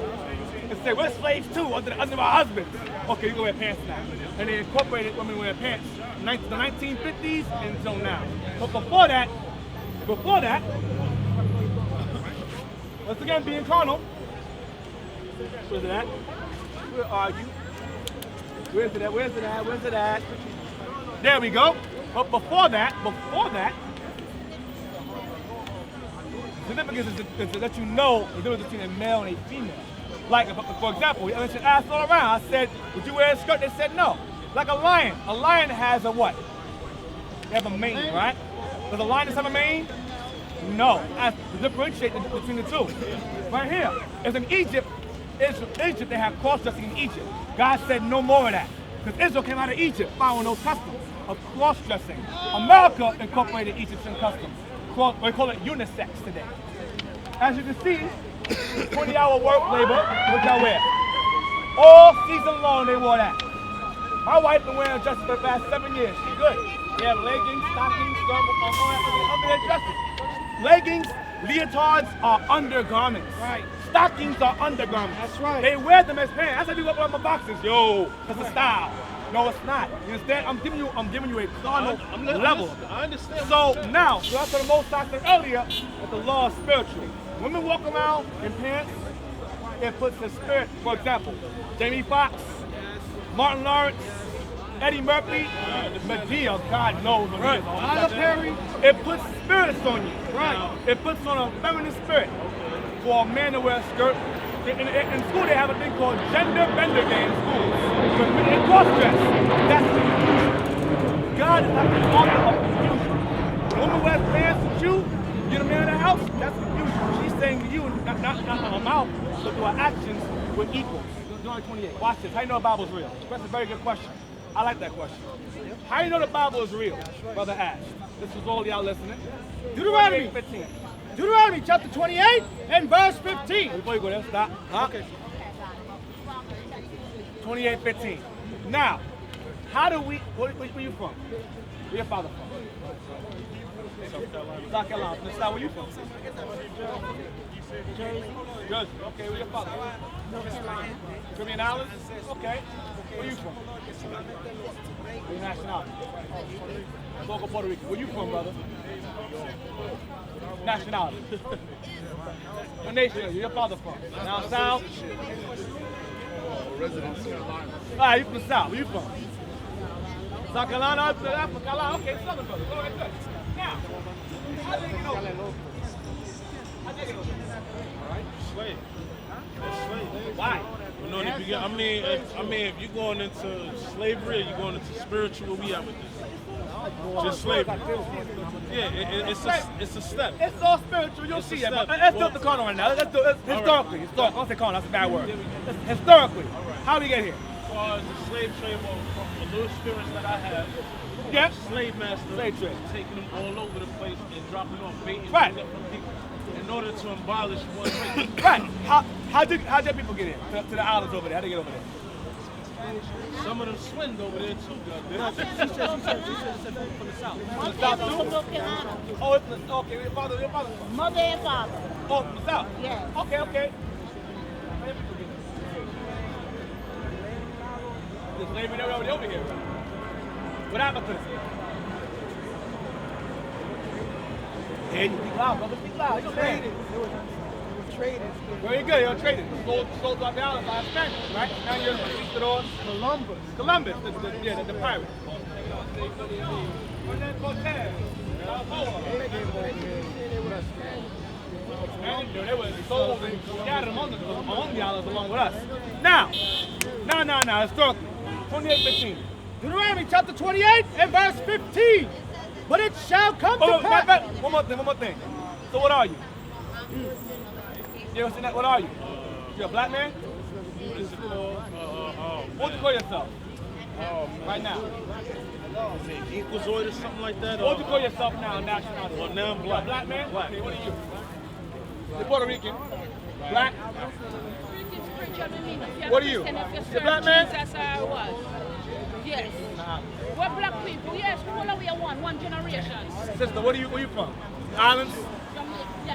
and say, we're slaves too, under our husbands. Okay, you can wear pants now. And they incorporated women wearing pants the 1950s until now. But before that, once again, being carnal, where's it at? Where are you? Where's it at? There we go. But before that, significance is to let you know the difference between a male and a female. Like, for example, I mentioned ass all around. I said, would you wear a skirt? They said no. Like a lion. A lion has a what? They have a mane, right? Does a lioness have a mane? No. I have to differentiate between the two. Right here. It's in Egypt. They have cross-dressing in Egypt. God said no more of that. Because Israel came out of Egypt following those customs of cross-dressing. America incorporated Egyptian customs. We call it unisex today. As you can see, 20-hour work labor, what y'all wear? All season long they wore that. My wife been wearing dresses for the past 7 years. She's good. They have leggings, stockings, under their dresses. Leggings, leotards are undergarments. Right. Stockings are undergarments. That's right. They wear them as pants. That's how people wear my boxes. Yo, that's a style. No, it's not. You understand? I'm giving you a carnal level. I understand. So now, you have to the Most I said earlier that the law is spiritual. Women walk around in pants, it puts the spirit. For example, Jamie Foxx, Martin Lawrence, Eddie Murphy, Medea, God knows. Right. Tyler Perry. It puts spirits on you. Right. It puts on a feminine spirit. For a man to wear a skirt. In school they have a thing called gender bender day in school. When they cross-dress, that's confusion. God is not the author of confusion. When a woman wears pants with you, you're the man in the house, that's confusion. She's saying to you, not on her mouth, but through her actions, we're equals. Deuteronomy 28. Watch this. How do you know the Bible's real? That's a very good question. I like that question. How do you know the Bible is real? Brother Ash. This is all y'all listening. Deuteronomy 15. Deuteronomy chapter 28 and verse 15. Before you go there, stop. Huh? Okay. 28:15. Now, how do we? Where you from? Where your father from? South Carolina. From the South, where you from? Jersey. Okay, where your father? Caribbean Islands? Okay. Where you from? Where your nationality? Local Puerto Rico. Where you from, brother? Nationality. What nation are you? Your father from? Down south? Residence Carolina. All right, you from the South. Where you from? South Carolina, Africa, Carolina. Okay, Southern brother. All right, good. Now, how did they get over? How did they get over? All right. Slave. Slave. Why? You know, if you get, I mean, if you're going into slavery or you're going into spiritual, we have with this. Just slavery. Yeah, it's a step. It's all spiritual. You'll see it. step. Let's do the carnal right now. Let's do it historically. Historically. I don't say carnal. That's a bad word. Historically. How do we get here? As far as the slave trade, well, from the little experience that I had, Yes. slave master, Slave trade. taking them all over the place and dropping off bait and Right. things from people in order to abolish one race. Right. How did people get in to the islands over there? How did they get over there? Some of them swinned over there too, goddamn. From the South too? Oh, it's the, okay. Your father from? Mother and father. Oh, from the South? Yeah. Okay. The slavery never already over here. What happened to them? Hey, you speak loud, brother. Speak loud. You're traded. Traded. Very good. You're traded. Sold out the island by Spanish, right? Now you're Conquistadors. Columbus. The pirate. And then Cortez. They were sold and scattered among the islands along with us. Now, historically, 28:15. Deuteronomy chapter 28 and verse 15. But it shall come to pass. One more thing. So what are you? You ever seen that? What are you? You're a black man? What do you call yourself? Right now. Is it Inquisitor or something like that? What do you call yourself now, nationality? Well, now I'm You're a black. black man? Black. Okay, what are you? You're Puerto Rican. Black? What are you? You're black man? Jesus or what? Yes. We're black people. Yes, we all we are one generation. Sister, where you from? Islands?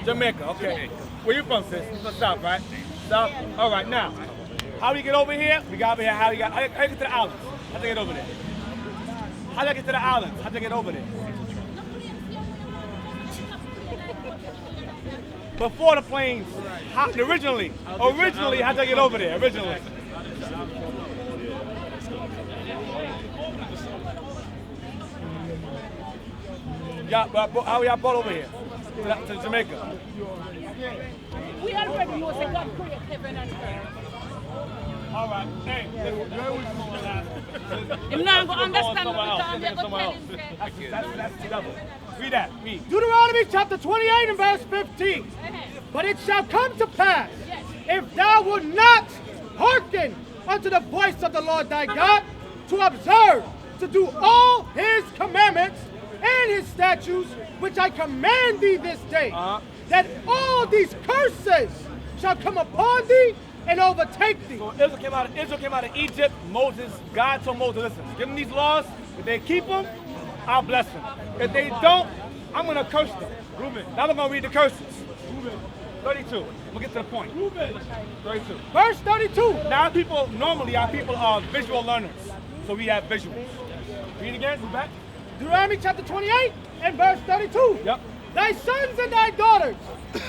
Jamaica, okay. Where you from, sis? From the South, right? South? All right, now, how do we get over here? We got over here, how do you get to the islands? How do you get over there? How do I get to the islands? How do I get over there? Before the planes, originally, how do I get over there? Originally. Yeah, how y'all brought over here? To Jamaica? We already know that God created heaven and earth. All right. Hey, where was you going last? You're not going to understand what Somewhere we're else. talking about. That's the devil. Read that. Read. Deuteronomy chapter 28 and verse 15. But it shall come to pass, if thou wilt not hearken unto the voice of the Lord thy God, to observe, to do all his commandments and his statutes, which I command thee this day, that all these curses shall come upon thee and overtake thee. So Israel came out of Egypt. God told Moses, listen, give them these laws. If they keep them, I'll bless them. If they don't, I'm going to curse them. Now we're going to read the curses. 32. We'll get to the point. 32. Verse 32. Now normally our people are visual learners. So we have visuals. Read again, go back. Deuteronomy chapter 28 and verse 32. Yep. Thy sons and thy daughters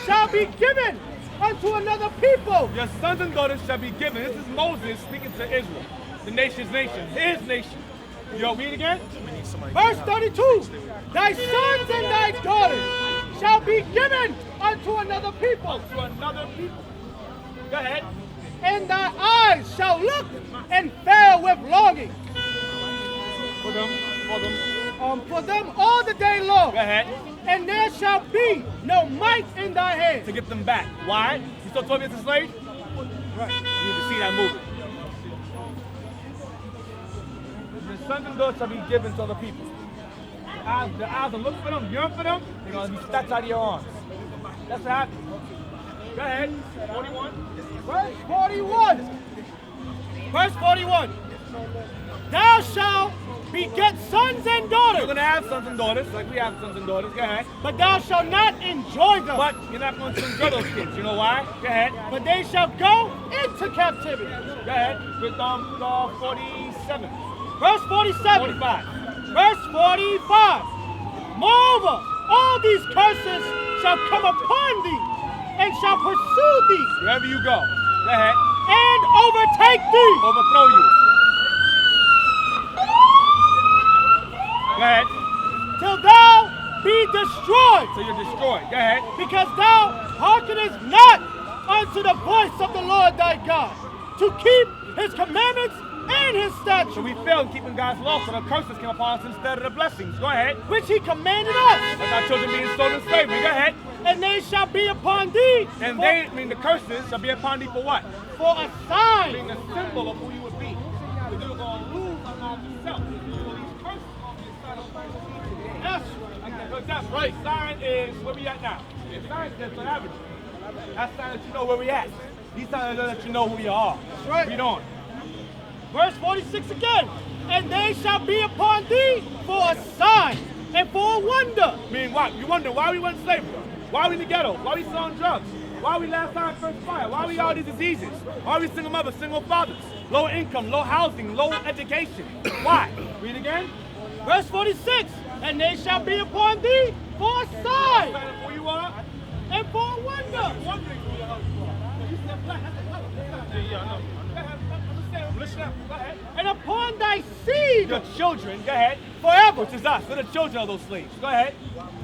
shall be given unto another people. Your sons and daughters shall be given. This is Moses speaking to Israel. The nation's nation. His nation. Yo, read again. Verse 32. Thy sons and thy daughters shall be given unto another people. To another people. Go ahead. And thy eyes shall look and fail with longing. For them all the day long. Go ahead. And there shall be no might in thy hand. To get them back. Why? You still 12 years a slave? Right. You need to see that movie. The sons and daughters shall be given to other people. The eyes will look for them, yearn for them, they're going to be snatched out of your arms. That's what happened. Go ahead. 41. Verse 41. Verse 41. Thou shalt beget sons and daughters. You're going to have sons and daughters, like we have sons and daughters. Go ahead. But thou shalt not enjoy them. But you're not going to enjoy those kids. You know why? Go ahead. But they shall go into captivity. Go ahead. With 47. Verse 47. 45. Verse 45. Moreover, all these curses shall come upon thee, and shall pursue thee, Wherever you go. Go ahead. and overtake thee. Overthrow you. Go ahead. Till thou be destroyed, So you're destroyed. Go ahead. because thou hearkenest not unto the voice of the Lord thy God, to keep his commandments and his So statutes, we failed in keeping God's law, so the curses came upon us instead of the blessings. Go ahead. which he commanded us, Like our children being sold in slavery. Go ahead. and they shall be upon thee And for, they, the curses shall be upon thee for what? for a sign. Being a symbol of who you would be. Because you were going to lose among yourself. So these curses are going to be a sign of Christ. That's right. Sign is where we at now. Sign is an average. That's sign that you know where we at. These signs are that you know who you are. That's right. Read on. Verse 46 again. And they shall be upon thee for a sign and for a wonder. I mean, what? You wonder why we went slavery? Why we in the ghetto? Why we selling drugs? Why we last time first fire? Why we all these diseases? Why we single mothers, single fathers? Low income, low housing, low education. Why? Read again. Verse 46. And they shall be upon thee for a sign Sign of who you are. and for a wonder. Wondering who you are. You said black. That's a color. Yeah, I know. I'm listening. Go ahead. And upon thy seed Your children, go ahead. forever. Which is us. We're the children of those slaves. Go ahead.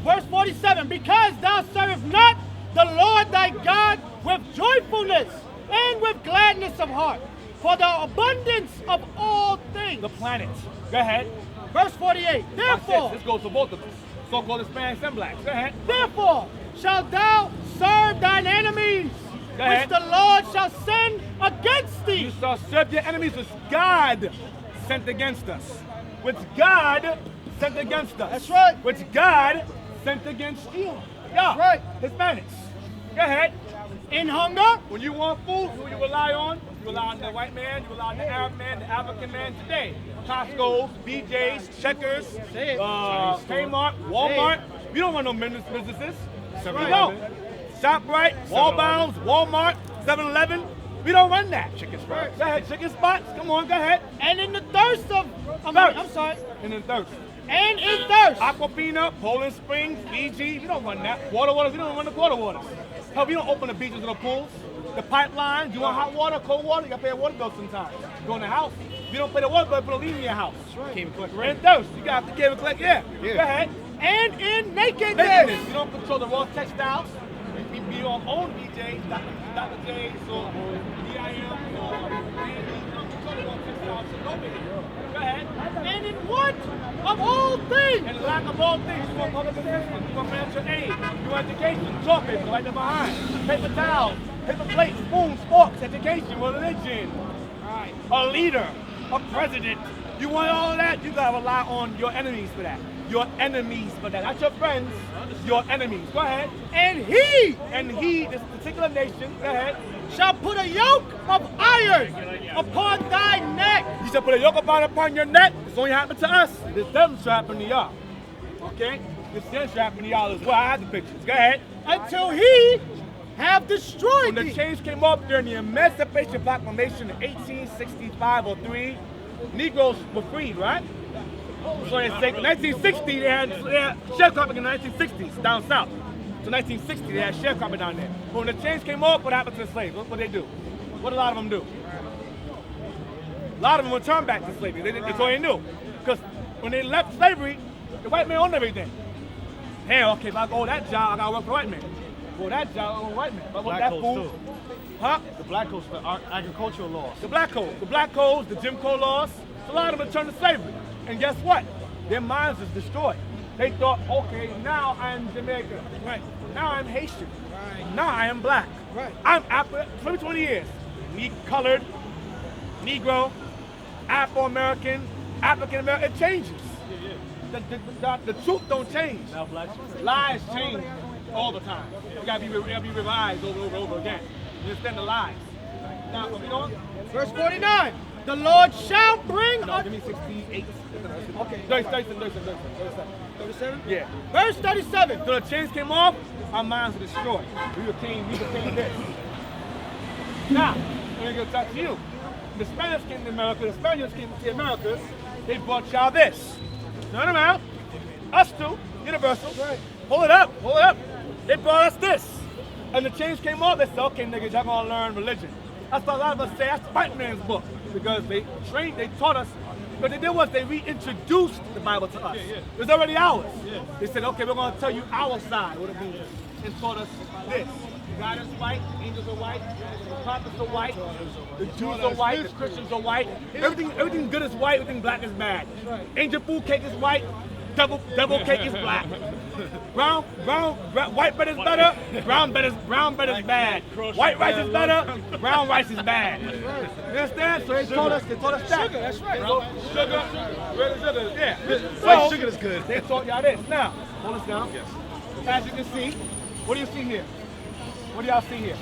Verse 47. Because thou servest not the Lord thy God with joyfulness and with gladness of heart, for the abundance of all things. The planet. Go ahead. Verse 48. Watch Therefore, this goes for both of us. So-called Hispanics and blacks. Go ahead. therefore shalt thou serve thine enemies, Go which ahead. the Lord shall send against thee. You shall serve your enemies, which God sent against us. Which God sent against us. That's right. Which God sent against you. Yeah. That's right. Hispanics. Go ahead. In hunger, When you want food, who you rely on? You rely on the white man, you rely on the Arab man, the African man today. Costco's, BJ's, Checkers, Say it. Kmart, Walmart. We don't run no businesses. We right. don't. ShopRite, Walbounds, Walmart, 7-Eleven. We don't run that. Chicken spots. Go ahead, chicken spots. Come on, go ahead. and in the thirst of, Thirst. I'm sorry, And then thirst. and in thirst. Aquafina, Poland Springs, Fiji. We don't run that. Water waters, we don't run the water waters. Hell, we don't open the beaches and the pools. The pipelines, you want hot water, cold water, you gotta pay a water bill sometimes. You go in the house, you don't pay the water bill, put a leave in your house. Came and collect rent. And thirst, you got to give and collect, yeah. Go ahead. And in nakedness. Nakedness, you don't control the raw textiles. We don't own BJ's, Dr. J's, or DIM, or you don't control the raw textiles, so nobody. Go ahead. And in want of all things. And lack of all things, you want public assistance, you want financial aid, you want education, toilet paper, right there behind, paper towels, paper plates, spoons, forks, education, religion, a leader, a president. You want all of that, you gotta rely on your enemies for that. Your enemies for that. Not your friends, your enemies. Go ahead. And he This particular nation, go ahead. shall put a yoke of iron upon thy neck. You shall put a yoke upon your neck. This only happened to us. This doesn't happen to y'all. Okay? This doesn't happen to y'all as well. I have the pictures. Go ahead. Until he have destroyed When the thee. change came up during the Emancipation Proclamation in 1865 or 3, Negroes were freed, right? So in 1960, they had sharecropping in the 1960s down south. So 1960, they had sharecropping down there. But when the change came up, what happened to the slaves? What they do? What a lot of them do? A lot of them returned back to slavery. That's all they knew. Because when they left slavery, the white man owned everything. Hey, okay, if I go that job, I gotta work for the white man. Go that job, I go for the white man. If I want that food, huh? The black codes, the agricultural laws. The black codes, the Jim Crow laws, a lot of them returned to slavery. And guess what? Their minds was destroyed. They thought, okay, now I'm Jamaican. Right. Now I'm Haitian. Right. Now I am black. Right. I'm after 20 years. Colored, Negro, Afro-American, African-American. It changes. The truth don't change. Now blacks. Lies change all the time. You gotta be revised over and over again. You understand the lies. Now, what we on? Verse 49. The Lord shall bring No, us. give me 68. Okay. 37? Yeah. Verse 37. So the chains came off, our minds were destroyed. We became this. Now, let me go talk to you. The Spaniards came to America, the Spaniards came to the Americas, they brought y'all this. Turn around. Us two, universal. Hold it up. They brought us this. And the chains came off, they said, okay, niggas, y'all gonna learn religion. That's what a lot of us say, that's the white man's book. Because they taught us. What they did was they reintroduced the Bible to us. It was already ours. They said, okay, we're going to tell you our side, what it means. And taught us this. God is white, angels are white, the prophets are white, the Jews are white, the Christians are white. Everything good is white, everything black is bad. Angel food cake is white, devil cake is black. White bread is better, brown bread is bad. White rice is better, brown rice is bad. You understand? So they taught us that. Sugar, that's right. Sugar, yeah. So sugar is good. They taught y'all this. Now, hold us down. Yes. As you can see, what do you see here? What do y'all see here?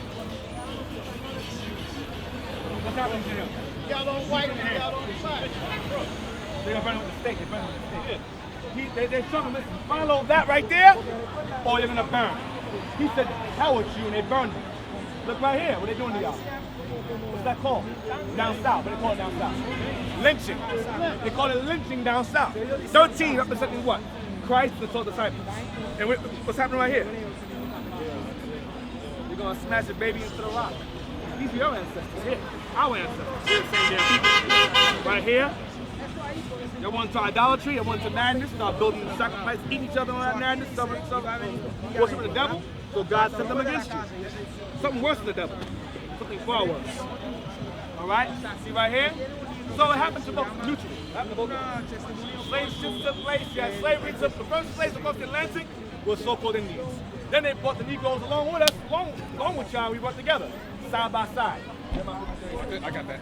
What's happening to him? Yellow, white, and yellow, black. They're gonna burn him with the stake. They told him, listen, follow that right there, or you're gonna burn. He said, hell with you, and they burned him. Look right here, what they doing to y'all? What's that called? Down south, what they call it down south? Lynching. They call it lynching down south. 13 representing what? Christ and the 12 disciples. And what's happening right here? You're gonna smash a baby into the rock. These are your ancestors here. Our ancestors. Same damn people. Right here. They went to idolatry, they went to madness, start building the sacrifice, eating each other on that madness, worshiping the devil, so God sent them against you. Something worse than the devil. Something far worse. Alright? See right here? So it happened to both mutually. It happened to both. Slave ships took place, you had slavery took the first slaves across the Atlantic were so-called Indians. Then they brought the Negroes along with us, along with y'all, we brought together, side by side. I got that.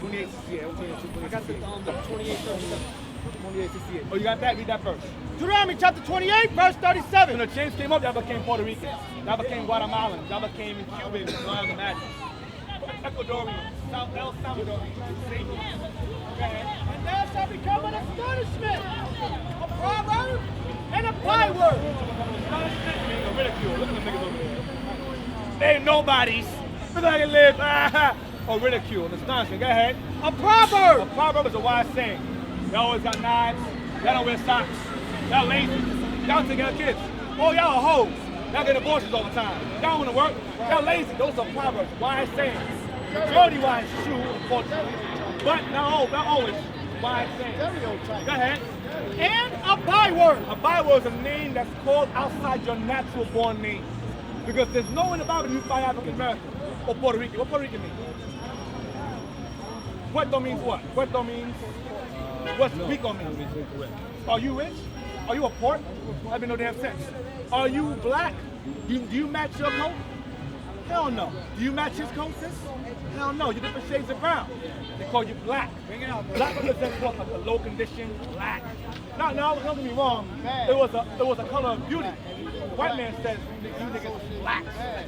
2868. I got the 2868. Oh, you got that? Read that verse. Deuteronomy chapter 28, verse 37. When the chains came up, y'all became Puerto Ricans. Y'all became Guatemalans. Y'all became Cubans. Y'all imagine. Ecuadorians. El Salvadorians. And thou shalt become an astonishment, a proverb, and a byword. Astonishment means a ridicule. Look at the niggas over there. They ain't nobodies. Look how they live. Or ridicule, an astonishment. Go ahead. A proverb. A proverb is a wise saying. Y'all always got knives. Y'all don't wear socks. Y'all lazy. Y'all take care of kids. Oh, y'all are hoes. Y'all get abortions all the time. Y'all don't want to work. Y'all lazy. Those are proverbs, wise sayings. Majority wise, true, unfortunately. But not always wise sayings. Go ahead. And a byword. A byword is a name that's called outside your natural born name. Because there's no in the Bible you find African American or Puerto Rican. What Puerto Rican means? Puerto means what? Puerto means, what's Rico mean? Are you rich? Are you a port? That makes no damn sense. Are you black? Do you match your coat? Hell no. Do you match his coat, sis? Hell no. You're different shades of brown. They call you black. Black represents what? A low condition, black. No, don't get me wrong. It was a color of beauty. The white man says you niggas black.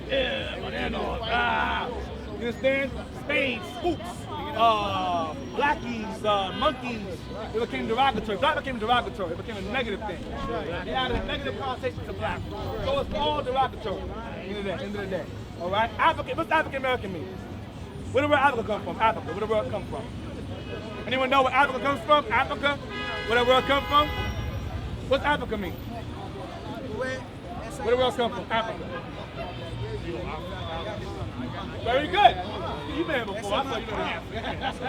Yeah, but they're not. You understand? Spades, spooks, blackies, monkeys. It became derogatory. Black became derogatory. It became a negative thing. It added a negative connotation to black. So it's all derogatory. End of the day. All right? What's African American mean? Where did the word Africa come from? Africa. Where did the word come from? Anyone know where Africa comes from? Africa? Where did the word come from? What's Africa mean? Where did the word come from? Africa. Very good. You've been here before. I thought you know the answer.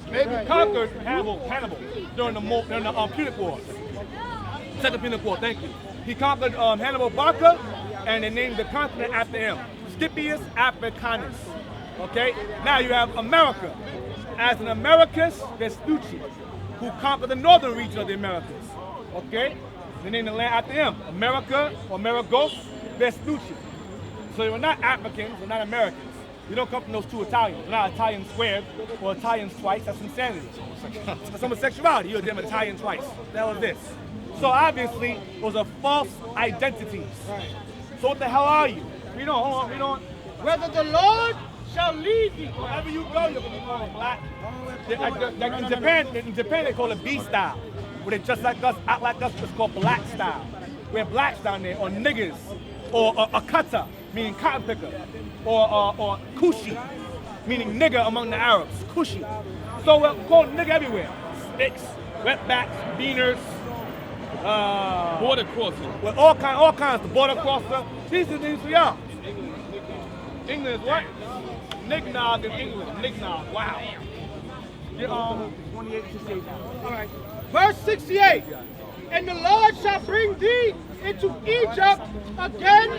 Maybe conquered Hannibal during the Punic Wars. Second Punic War, thank you. He conquered Hannibal Barca, and they named the continent after him. Scipius Africanus. Okay? Now you have America. As an Americus Vespucci, who conquered the northern region of the Americas. Okay? They named the land after him. America, or Amerigos Vespucci. So they were not Africans, they're not Americans. You don't come from those two Italians. You're not Italian squared or Italians twice. That's insanity. That's homosexuality. You're a damn Italian twice. The hell is this? So obviously, those are false identities. So what the hell are you? Read on, hold on, read on. whether the Lord shall lead thee. Wherever you go, you're gonna be called black. In Japan, they call it B style. Where they just like us, act like us, it's called black style. We're blacks down there, or niggas, or a kata, meaning cotton picker, or kushi, meaning nigger among the Arabs, kushi. So we're called nigger everywhere. Sticks, wetbacks, beaners, Border crossing. with all kinds, the border crosser. These are things we are. England is what? Nignog in England. Nignog. Wow. You're 28 to say now. All right. Verse 68. And the Lord shall bring thee into Egypt again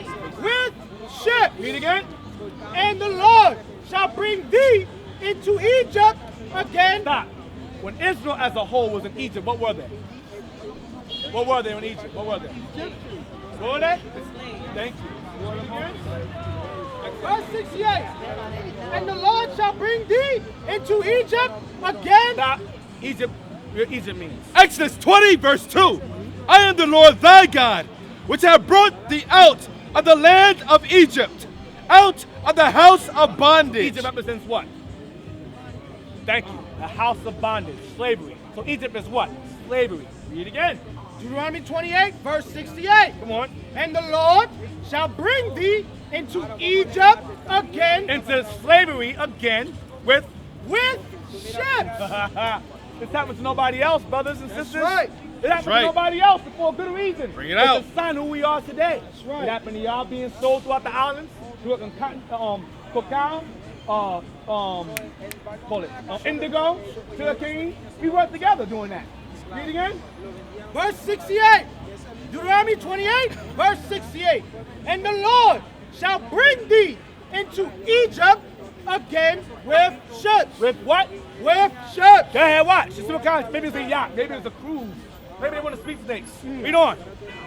with ships. Read again. And the Lord shall bring thee into Egypt again. Stop. When Israel as a whole was in Egypt, what were they? What were they in Egypt? What were they? What were they? Thank you. Read again. Verse 68. And the Lord shall bring thee into Egypt again. Stop. Egypt. What Egypt means. Exodus 20, verse 2. I am the Lord thy God, which have brought thee out of the land of Egypt, out of the house of bondage. Egypt represents what? Thank you. The house of bondage, slavery. So Egypt is what? Slavery. Read again. Deuteronomy 28, verse 68. Come on. And the Lord shall bring thee into Egypt again Into slavery again with ships. This happens to nobody else, brothers and sisters. right. It happened right. to nobody else for a good reason. Bring it it's out. a sign of who we are today. That's right. It happened to y'all being sold throughout the islands, throughout cotton, cacao, indigo, sugarcane. We work together doing that. Read again. Verse 68. Deuteronomy 28, verse 68. And the Lord shall bring thee into Egypt again with ships. With what? With ships. Go ahead, watch. Just what kind. Maybe it's a yacht. Maybe it's a cruise. Maybe they want to speak snakes. Read on.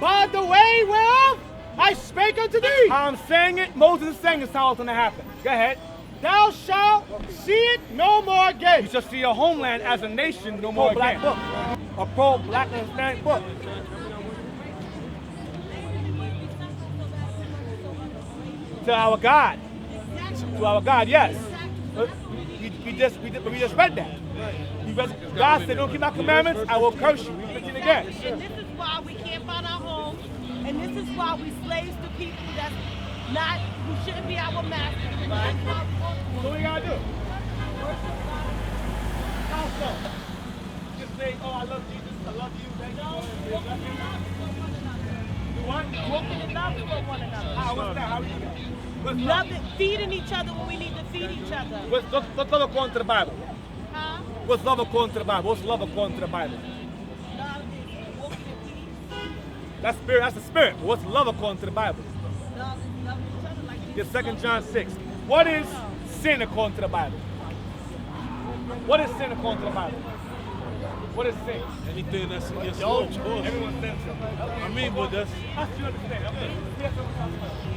By the way whereof I spake unto thee. How I'm saying it, Moses is saying it's how it's going to happen. Go ahead. Thou shalt see it no more again. You shall see your homeland as a nation no more Pro-black again. A pro-black and Hispanic book. To our God. To our God, yes. We just read that. God said, don't keep my commandments, I will curse you. We read it again. And this is why we can't find our homes. And this is why we slaves to people that's not, who shouldn't be our masters. Right. So what we gotta do? How so? Just say, oh, I love Jesus, I love you, thank you. What? Walking in love for one another. How? What's that? How we do that? What's love? Loving, feeding each other when we need to feed each other. What's love according to the Bible? Huh? What's love according to the Bible? What's love according to the Bible? Love is walking in peace. That's spirit. That's the spirit. But what's love according to the Bible? Love is loving each other like Get 2 John 6. What is sin according to the Bible? What is sin according to the Bible? What is sin? Anything that's against the law, of course. Everyone says something. I mean, but that's. How do you understand? Okay.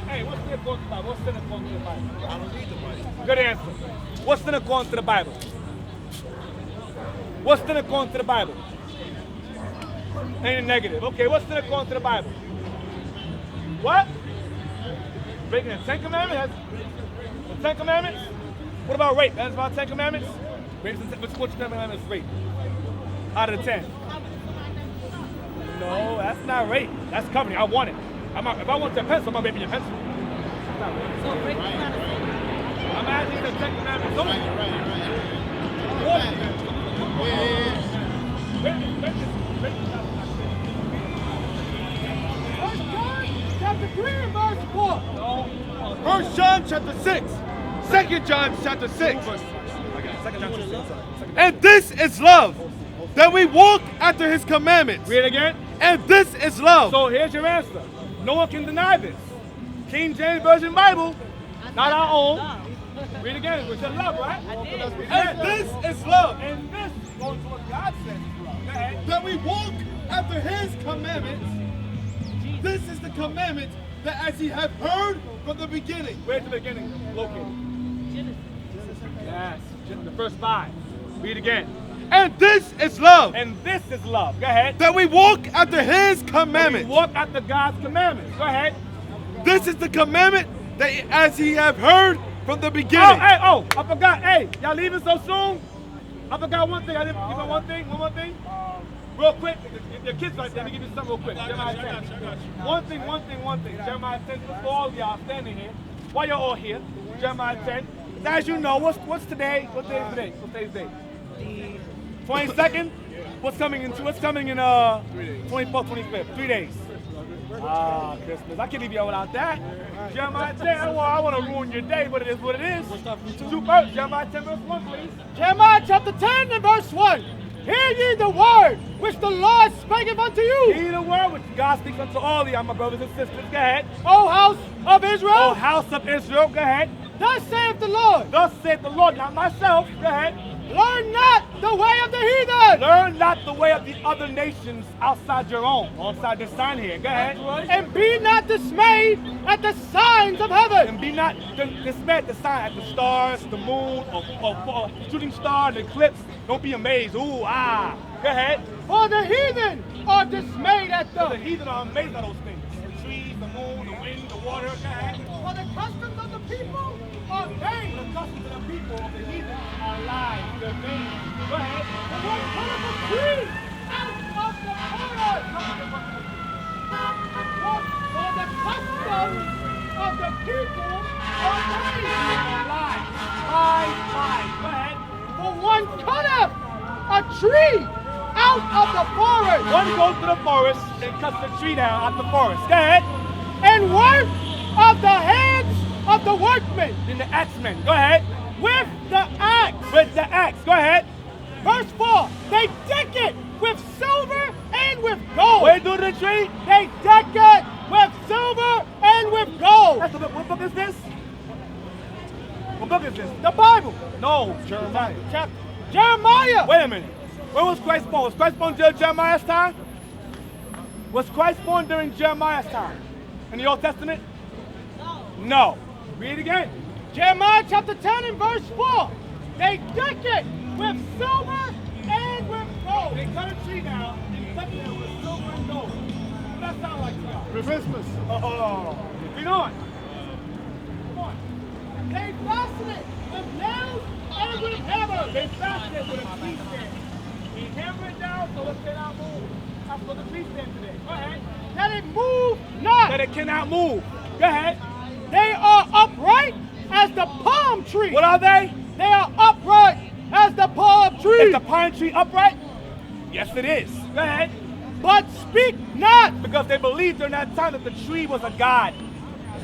Hey, what's sin according to the Bible? What's sin according to the Bible? I don't read the Bible. Good answer. What's sin according to the Bible? What's sin according to the Bible? Ain't negative. Okay, what's sin according to the Bible? What? Breaking the 10 Commandments? The 10 Commandments? What about rape? That's about 10 Commandments? Which commandments is rape? Out of the 10. No, that's not rape. That's covenant. I want it. If I want your pencil, I'm gonna rape your pencil. That's not rape. So break the commandments. I'm asking the 10 Commandments. Chapter 3 and verse 4. 1 John chapter 6. 2 John chapter 6. And this is love, that we walk after his commandments. Read it again. And this is love. So here's your answer. No one can deny this. King James Version Bible, not our own. Read it again. It's your love, right? I did. And this is love, And this goes to what God says is love. Go ahead. that we walk after his commandments. This is the commandment that as ye have heard from the beginning. Where's the beginning located? Yes. The first 5. Read again. And this is love, And this is love. Go ahead. that we walk after his We commandments. walk after God's commandments. Go ahead. This is the commandment as ye have heard from the beginning. I forgot. Hey, y'all leaving so soon? I forgot one thing. I didn't give one more thing. Real quick, the kids right there, let me give you something real quick. Jeremiah 10. One thing. Jeremiah 10, for all y'all standing here, while you're all here, Jeremiah 10. As you know, what's today? What day is today? What's today's date? The 22nd? What's coming in 24th, 25th? 3 days. Christmas. I can't leave y'all without that. Jeremiah 10, I want to ruin your day, but it is what it is. Two verses. Jeremiah 10, verse 1, please. Jeremiah chapter 10 and verse 1. Hear ye the word which the Lord spaketh unto you. Hear the word which God speaks unto all of y'all, my brothers and sisters. Go ahead. O house of Israel. O house of Israel. Go ahead. Thus saith the Lord. Thus saith the Lord, not myself. Go ahead. Learn not the way of the heathen. Learn not the way of the other nations outside your own, outside this sign here. Go ahead. And be not dismayed at the signs of heaven. And be not dismayed at the sign, at the stars, the moon, or shooting star, the eclipse. Don't be amazed. Ooh, ah. Go ahead. For the heathen are dismayed at them. The heathen are amazed at those things. The trees, the moon, the wind, the water. Go ahead. For the customs of the people are vain. The customs of the people of the heathen are lies. They're vain. Go ahead. The one cut of a tree out of the forest. For the customs of the people are vain. Lies. Lies. Go ahead. For one cutteth a tree out of the forest. One goes to the forest and cuts the tree down out the forest. Go ahead. And work of the hands of the workmen. Then the axemen. Go ahead. With the axe. With the axe. Go ahead. Verse 4. They deck it with silver and with gold. What do to the tree? They deck it with silver and with gold. What book is this? What book is this? The Bible. No, Jeremiah. Jeremiah. Wait a minute. When was Christ born? Was Christ born during Jeremiah's time? Was Christ born during Jeremiah's time? In the Old Testament? No. Read it again. Jeremiah chapter 10 and verse 4. They deck it with silver and with gold. They cut a tree down and deck it with silver and gold. What does that sound like to y'all? For Christmas. Read on. They fasten it with nails and with hammers. They fasten it with a tree stand. He hammered it down so it cannot move. That's what the tree stand today. Go ahead. That it move not. That it cannot move. Go ahead. They are upright as the palm tree. What are they? They are upright as the palm tree. Is the pine tree upright? Yes, it is. Go ahead. But speak not. Because they believed during that time that the tree was a god.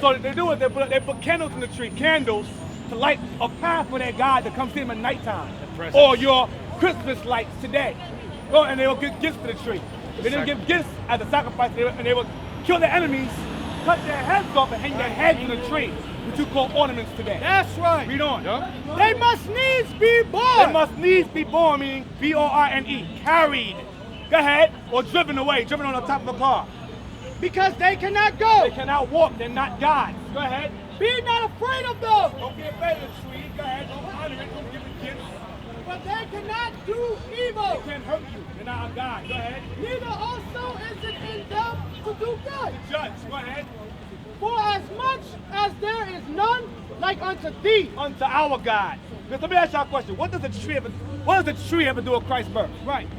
So what they do is they put candles in the tree, candles, to light a path for their God that comes to them at nighttime. Or your Christmas lights today. Oh, and they will give gifts to the tree. They didn't give gifts as a sacrifice, and they would kill their enemies, cut their heads off, and hang their heads in the tree, which you call ornaments today. That's right. Read on. They must needs be born. They must needs be born, meaning B-O-R-N-E, carried. Go ahead. Or driven away, driven on the top of a car. Because they cannot go. They cannot walk, they're not gods. Go ahead. Be not afraid of them. Don't be afraid of the tree. Go ahead. Don't honor it. Don't give it gifts. But they cannot do evil. They can't hurt you. They're not a god. Go ahead. Neither also is it in them to do good. Judge. Go ahead. For as much as there is none like unto thee. Unto our God. Because let me ask y'all a question. What does the tree ever do with Christ's birth? Right.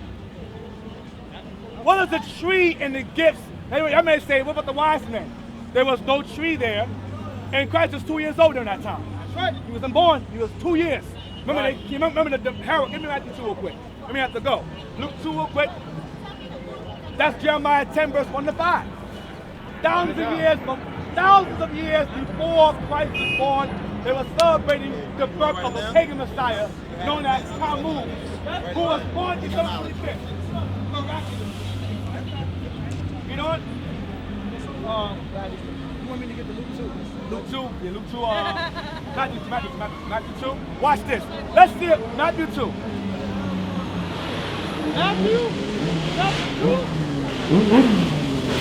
What does the tree and the gifts? I may say, what about the wise men? There was no tree there, and Christ was 2 years old during that time. That's right. He wasn't born. He was 2 years. Remember the Harold. Give me Matthew 2 real quick. Let me have to go. Luke 2 real quick. That's Jeremiah 10 verse 1 to 5. Thousands of years before Christ was born, they were celebrating the birth of a pagan Messiah known as Tammuz, who was born December 25th. You know what? You want me to get to Luke 2? Luke 2? Yeah, Luke 2. Matthew 2. Watch this. Let's see it. Matthew 2. Matthew 2.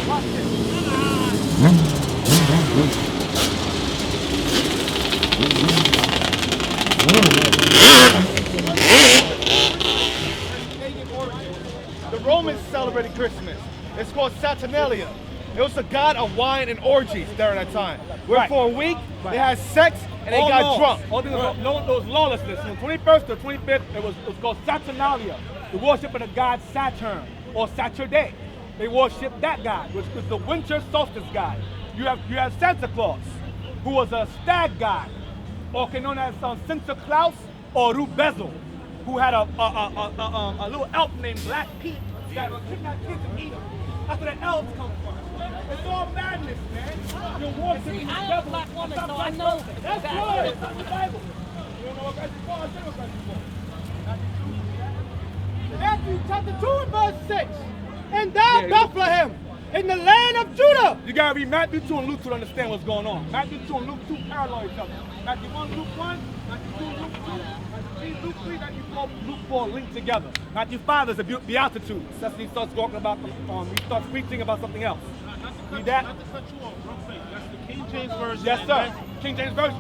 Watch this. The Romans celebrated Christmas. It's called Saturnalia. It was the god of wine and orgies during that time. Where Right. for a week, they had sex and they All got laws. drunk. All things was lawlessness. From the 21st to the 25th, it was called Saturnalia, the worship of the god Saturn or Saturday. They worshiped that god, which was the winter solstice god. You have Santa Claus, who was a stag god, or known as Santa Claus or Rubezel, who had a little elf named Black Pete that would kidnap kids and eat them. That's where the elves come from. It's all madness, man. You're worshiping the I'm a devil. black woman, That's so not I know That's that. right. It's not in the Bible. You don't know what Christ is for? I'll tell you what Christ is for. Matthew chapter 2 and verse 6. And thou, Bethlehem, in the land of Judah. You gotta read Matthew 2 and Luke 2 to understand what's going on. Matthew 2 and Luke 2 parallel each other. Matthew 1, Luke 1, Matthew 2, Luke 2, Matthew 3, Luke 3, Matthew 4, Luke 4 linked together. Matthew 5 is a beatitude. That's when he starts talking about, he starts preaching about something else. Read that? Not to cut you off, real quick. That's the King James Version. Yes, and sir. then- King James Version.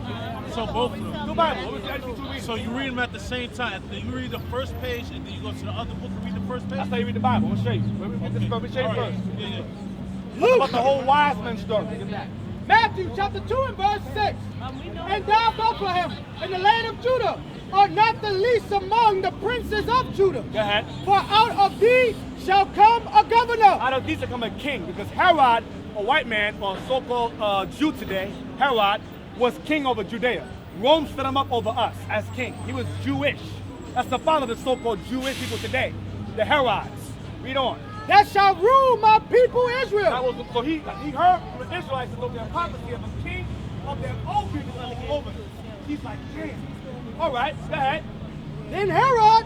So both of them. The Bible. What was Matthew 2 reading? So you read them at the same time. Then you read the first page, and then you go to the other book and read the first page. That's how you read the Bible. I'm gonna show you. Let me show you All right. first. Yeah, yeah. Talk about the whole wise man story. Look at that. Matthew chapter 2 and verse 6. And thou, Bethlehem, in the land of Judah, art not the least among the princes of Judah. Go ahead. For out of thee shall come a governor. Out of these shall come a king, because Herod, a white man, or so-called Jew today, Herod, was king over Judea. Rome set him up over us as king. He was Jewish. That's the father of the so-called Jewish people today, the Herods. Read on. That shall rule my people Israel. That was, so he heard from the Israelites about their prophecy of a king of their own people over them. He's like, damn. All right, go ahead. Then Herod,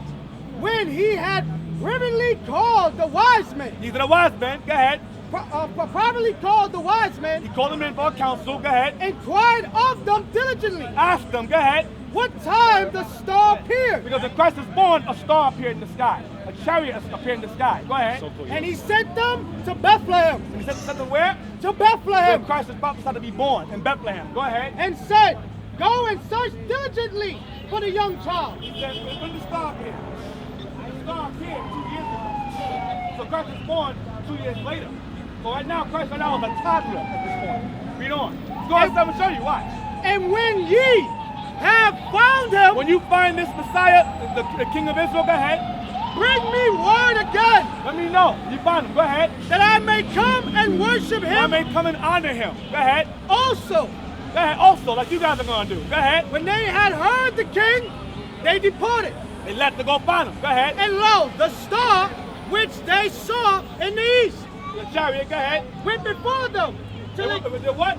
when he had privately called the wise men, These are the wise men. Go ahead. privately called the wise men, He called them in for a council. Go ahead. inquired of them diligently Ask them. Go ahead. what time the star appeared. Because when Christ was born, a star appeared in the sky. A chariot appeared in the sky. Go ahead. And he sent them to Bethlehem. And he said them where? To Where Bethlehem. Christ was prophesied to be born, in Bethlehem. Go ahead. And said, go and search diligently for the young child. He said, when the star appeared? The star appeared 2 years ago. So Christ was born 2 years later. So right now, Christ right now is a toddler at this point. Read on. Go ahead, I'm show you. Watch. And when ye have found him, When you find this Messiah, the King of Israel, go ahead. bring me word again, Let me know. You find him. Go ahead. that I may come and worship I him may come and honor him. Go ahead. also. Go ahead. Also, like you guys are going to do. Go ahead. When they had heard the king, they departed. They left to go find him. Go ahead. And lo, the star which they saw in the east The chariot, go ahead. went before them. They Till went it with what?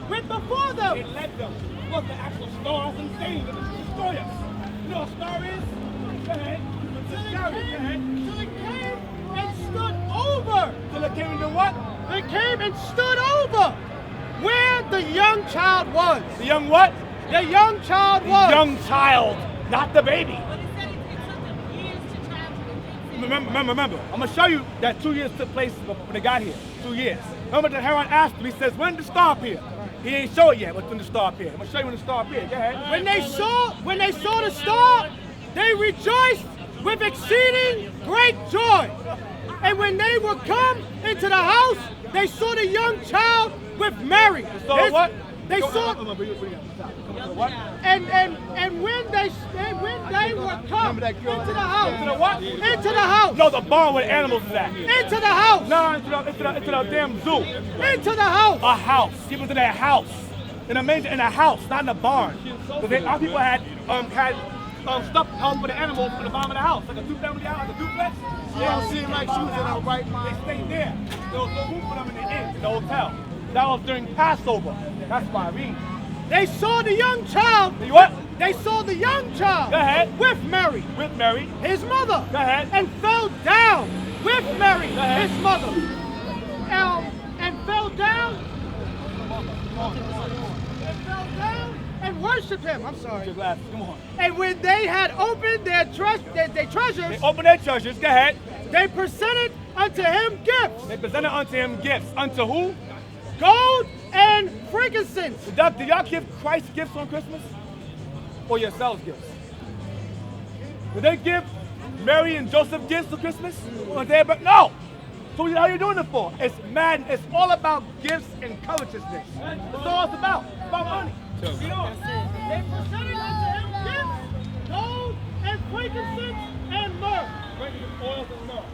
went before It them. led them. Look, the actual stars and things that destroy us. You know what a star is? Go ahead. The chariot, go ahead. Till it came and stood over. Till it came into what? They came and stood over where the young child was. The young what? The young child The was. young child, not the baby. But he said it took them years to travel. Remember. I'm going to show you that 2 years took place when they got here. 2 years. Remember that Herod asked him, he says, when did the star appear? He ain't show it yet, but when the star appeared. I'm going to show you when the star appeared. Go ahead. When they saw the star, they rejoiced with exceeding great joy. And when they were come into the house, they saw the young child with Mary. So This- what? They saw, What? and when they were come into the house, Into the what? into the house, No, the barn where the animals is at. into the house, No, into the damn zoo. into the house. A house. People to their house. In a house, not in a barn. Because our people had stuff held for the animals in the bottom of the house, like a two-family house, like a duplex. They don't seem like she was in her right They mind. stayed there. There was no room for them in the inn, in the hotel. That was during Passover. That's why I read. They saw the young child. You what? They saw the young child Go ahead. with Mary, With Mary. his mother, Go ahead. and fell down with Mary, Go ahead. his mother, and fell down and worshipped him. I'm sorry. Your glasses. Come on. And when they had opened their treasures, They opened their treasures. Go ahead. they presented unto him gifts, They presented unto him gifts. Unto who? gold and frankincense. Do y'all give Christ gifts on Christmas? Or yourselves gifts? Did they give Mary and Joseph gifts for Christmas? Or they, but no! So how are you doing it for? It's mad. It's all about gifts and covetousness. That's all it's about. It's about money. They presented unto him gifts, gold and frankincense and myrrh. Oils and myrrh.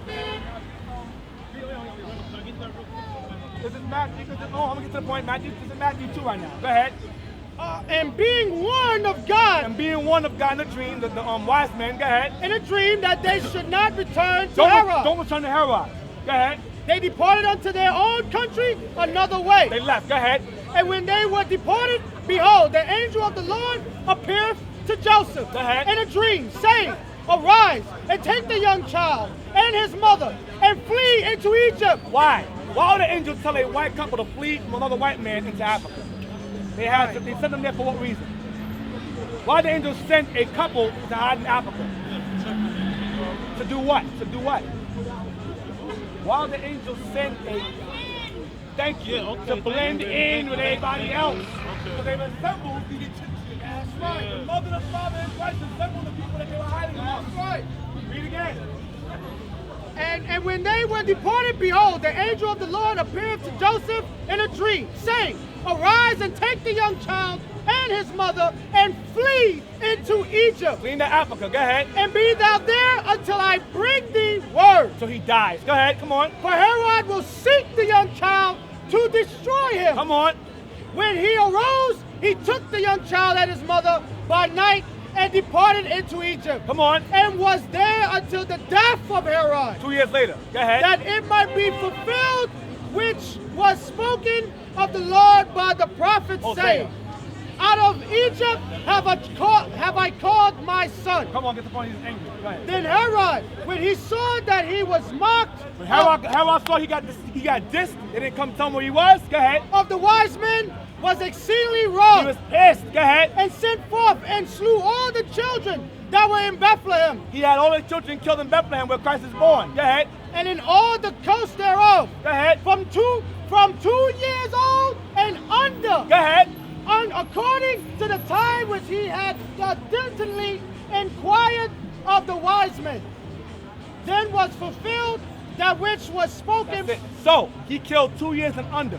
This is Matthew. I'm gonna get to the point, Matthew. This is Matthew 2 right now. Go ahead. And being warned of God And being one of God in a dream, the wise men. Go ahead. in a dream that they should not return to Herod, Don't return to Herod. Go ahead. they departed unto their own country another way. They left. Go ahead. And when they were departed, behold, the angel of the Lord appeared to Joseph Go ahead. in a dream, saying, Arise and take the young child and his mother and flee into Egypt. Why? Why would the angel tell a white couple to flee from another white man into Africa? They sent them there for what reason? Why did the angel send a couple to hide in Africa? To do what? To do what? Why did the angel send thank you, to blend in with everybody else? Because they resemble the Egyptians. That's right. The mother, the father, and Christ resemble the people that they were hiding from. That's right. Read again. And when they were departed, behold, the angel of the Lord appeared to Joseph in a dream, saying, Arise and take the young child and his mother and flee into Egypt. Flee into Africa. Go ahead. And be thou there until I bring thee word. So he dies. Go ahead. Come on. For Herod will seek the young child to destroy him. Come on. When he arose, he took the young child and his mother by night and departed into Egypt. Come on. And was there until the death of Herod. 2 years later. Go ahead. That it might be fulfilled, which was spoken of the Lord by the prophet, saying, Out of Egypt have I called my son. Come on, get the point. He's angry. Go ahead. Then Herod, when he saw that he was mocked When Herod saw he got dissed, they didn't come tell him where he was. Go ahead. of the wise men, was exceedingly wroth. He was pissed. Go ahead. And sent forth and slew all the children that were in Bethlehem, He had all the children killed in Bethlehem where Christ is born. Go ahead. and in all the coasts thereof, Go ahead. from 2 years old and under, Go ahead. according to the time which he had diligently inquired of the wise men. Then was fulfilled that which was spoken. That's it. So he killed 2 years and under.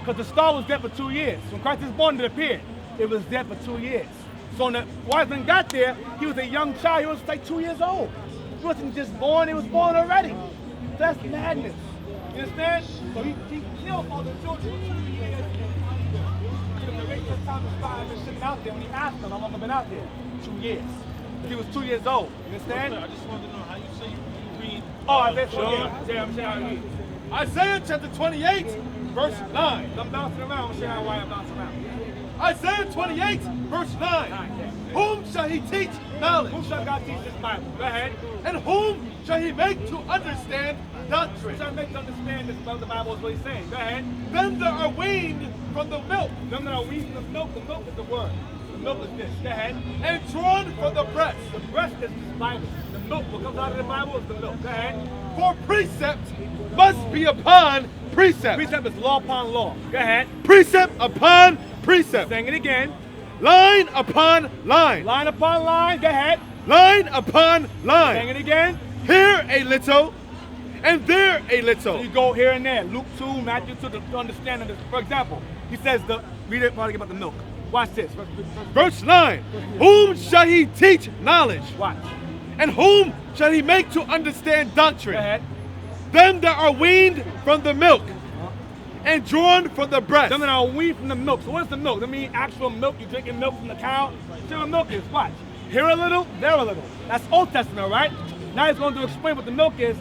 Because the star was there for 2 years. When Christ was born, it appeared. It was there for 2 years. So when the wise man got there, he was a young child. He was like 2 years old. He wasn't just born, he was born already. That's madness. You understand? So he killed all the children for 2 years. The rate of time was 5 and sitting out there. When he asked them how long I've been out there, 2 years. He was 2 years old. You understand? I just wanted to know how you say you read. Oh, Isaiah 28. Yeah, I'm saying how you read. Isaiah chapter 28, verse 9. I'm bouncing around. I'm saying why I'm bouncing around. Isaiah 28, verse 9. Whom shall he teach knowledge? Whom shall God teach this Bible? Go ahead. And whom shall he make to understand doctrine? Who shall make to understand this about the Bible is what he's saying? Go ahead. Them that are weaned from the milk, Them that are weak from the milk is the word. The milk is this. Go ahead. and drawn from the breast. The breast is this Bible. The milk, what comes out of the Bible is the milk. Go ahead. For precept must be upon precept. Precept is law upon law. Go ahead. Precept upon precept. Saying it again. Line upon line. Line upon line. Go ahead. Line upon Saying line. it again. Here a little, and there a So little. you go here and there. Luke 2, Matthew 2, to understand this. For example, he says read it while I get about the milk. Watch this. Verse 9. Whom shall he teach knowledge? Watch. And whom shall he make to understand Go doctrine? ahead. Them that are weaned from the milk, and drawn from the breast. Them that are weaned from the milk. So what is the milk? That means actual milk. You're drinking milk from the cow. See what milk is. Watch. Here a little, there a little. That's Old Testament, right? Now he's going to explain what the milk is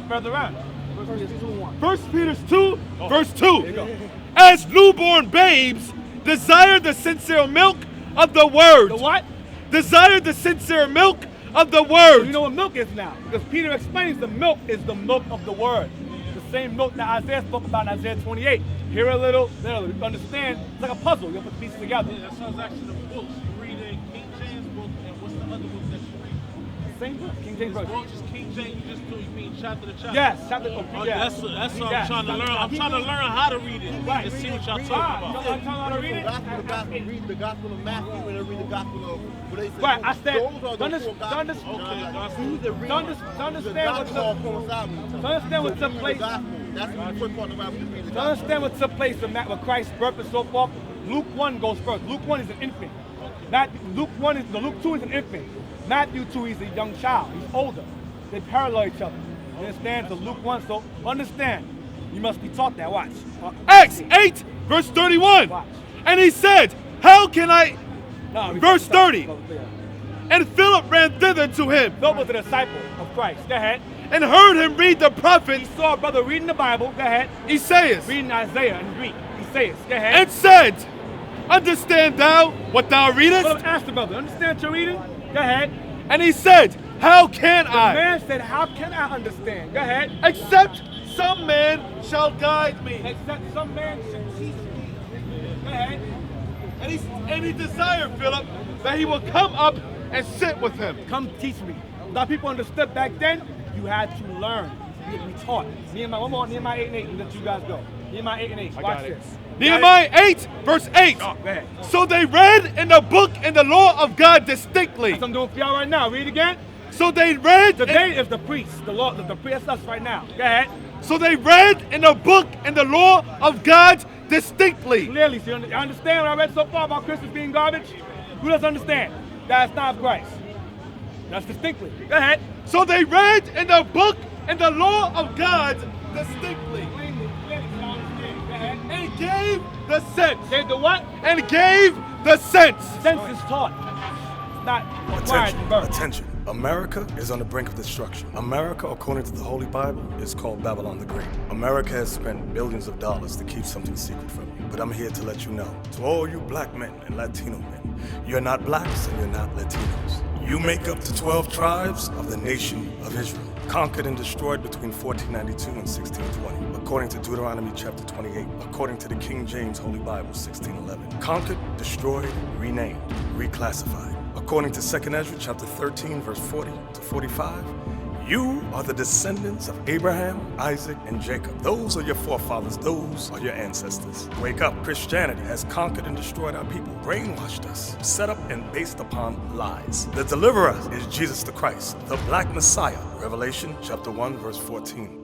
further on. Verse 2:1. 1 Peter 2, verse 2. There you go. As newborn babes, desire the sincere milk of the word. The what? Desire the sincere milk of the So word. you know what milk is now. Because Peter explains the milk is the milk of the word. The same milk that Isaiah spoke about in Isaiah 28. Here a little, there a little. You understand? It's like a puzzle. You put the pieces together. Yeah, that sounds actually the books. You read a King James book, and what's the other book that you read? Same book. King James This Version. book is King James. You just do. You mean chapter to chapter. Yes, chapter. Oh, yeah. that's what Yeah. I'm trying to learn. I'm trying to learn how to read it Right. and see what y'all Read talking it. about. I'm trying to read it. Read the Gospel of Matthew and then read the Gospel of what they say. Right, I said, those are the four Gospels. Okay, Gospel. Choose to read to understand the what's Gospel up. coincide with each other. To understand what So took read place. the Gospel. That's the first part of the Bible you read. To understand what took place with Christ's birth and so forth, Luke 1 goes first. Luke 1 is an infant. Luke 2 is an infant. Matthew 2, he's a young child. He's older. They parallel each other. You understand? So Luke 1, so understand. You must be taught that. Watch. Acts 8, verse 31. Watch. And he said, how can I... No, Verse 30. And Philip ran thither to him. Philip was a disciple of Christ. Go ahead. And heard him read the He prophets, saw a brother reading the Bible. Go ahead. Isaiah, Reading Isaiah in Greek. Isaiah. Go ahead. and said, understand thou what thou readest? Philip asked the brother, understand what you're reading? Go ahead. And he said, how can The I? man said, how can I understand? Go ahead. Except some man shall guide me. Except some man should teach me. Go ahead. And he desired Philip that he would come up and sit with him. Come teach me. A lot of people understood back then, you had to learn. You had to be taught. Nehemiah 8 and 8, and let you guys go. Nehemiah 8 and 8. Watch this. Nehemiah 8, verse 8. Go ahead. So they read in the book and the law of God distinctly. That's what I'm doing for y'all right now. Read again. So they read. Today is the priest. The law, the priest, that's us right now. Go ahead. So they read in the book and the law of God distinctly. Clearly, so you understand what I read so far about Christians being garbage? Who doesn't understand? That's not of Christ. That's distinctly. Go ahead. So they read in the book and the law of God distinctly. And gave the sense. Gave the what? And gave the sense. Sense is taught. It's not required in birth. Attention. America is on the brink of destruction. America, according to the Holy Bible, is called Babylon the Great. America has spent billions of dollars to keep something secret from you. But I'm here to let you know, to all you black men and Latino men, you're not blacks and you're not Latinos. You make up the 12 tribes of the nation of Israel, conquered and destroyed between 1492 and 1620, according to Deuteronomy chapter 28, according to the King James Holy Bible 1611. Conquered, destroyed, renamed, reclassified. According to 2nd Ezra chapter 13, verse 40 to 45, you are the descendants of Abraham, Isaac, and Jacob. Those are your forefathers. Those are your ancestors. Wake up. Christianity has conquered and destroyed our people, brainwashed us, set up and based upon lies. The deliverer is Jesus the Christ, the Black Messiah. Revelation chapter 1, verse 14.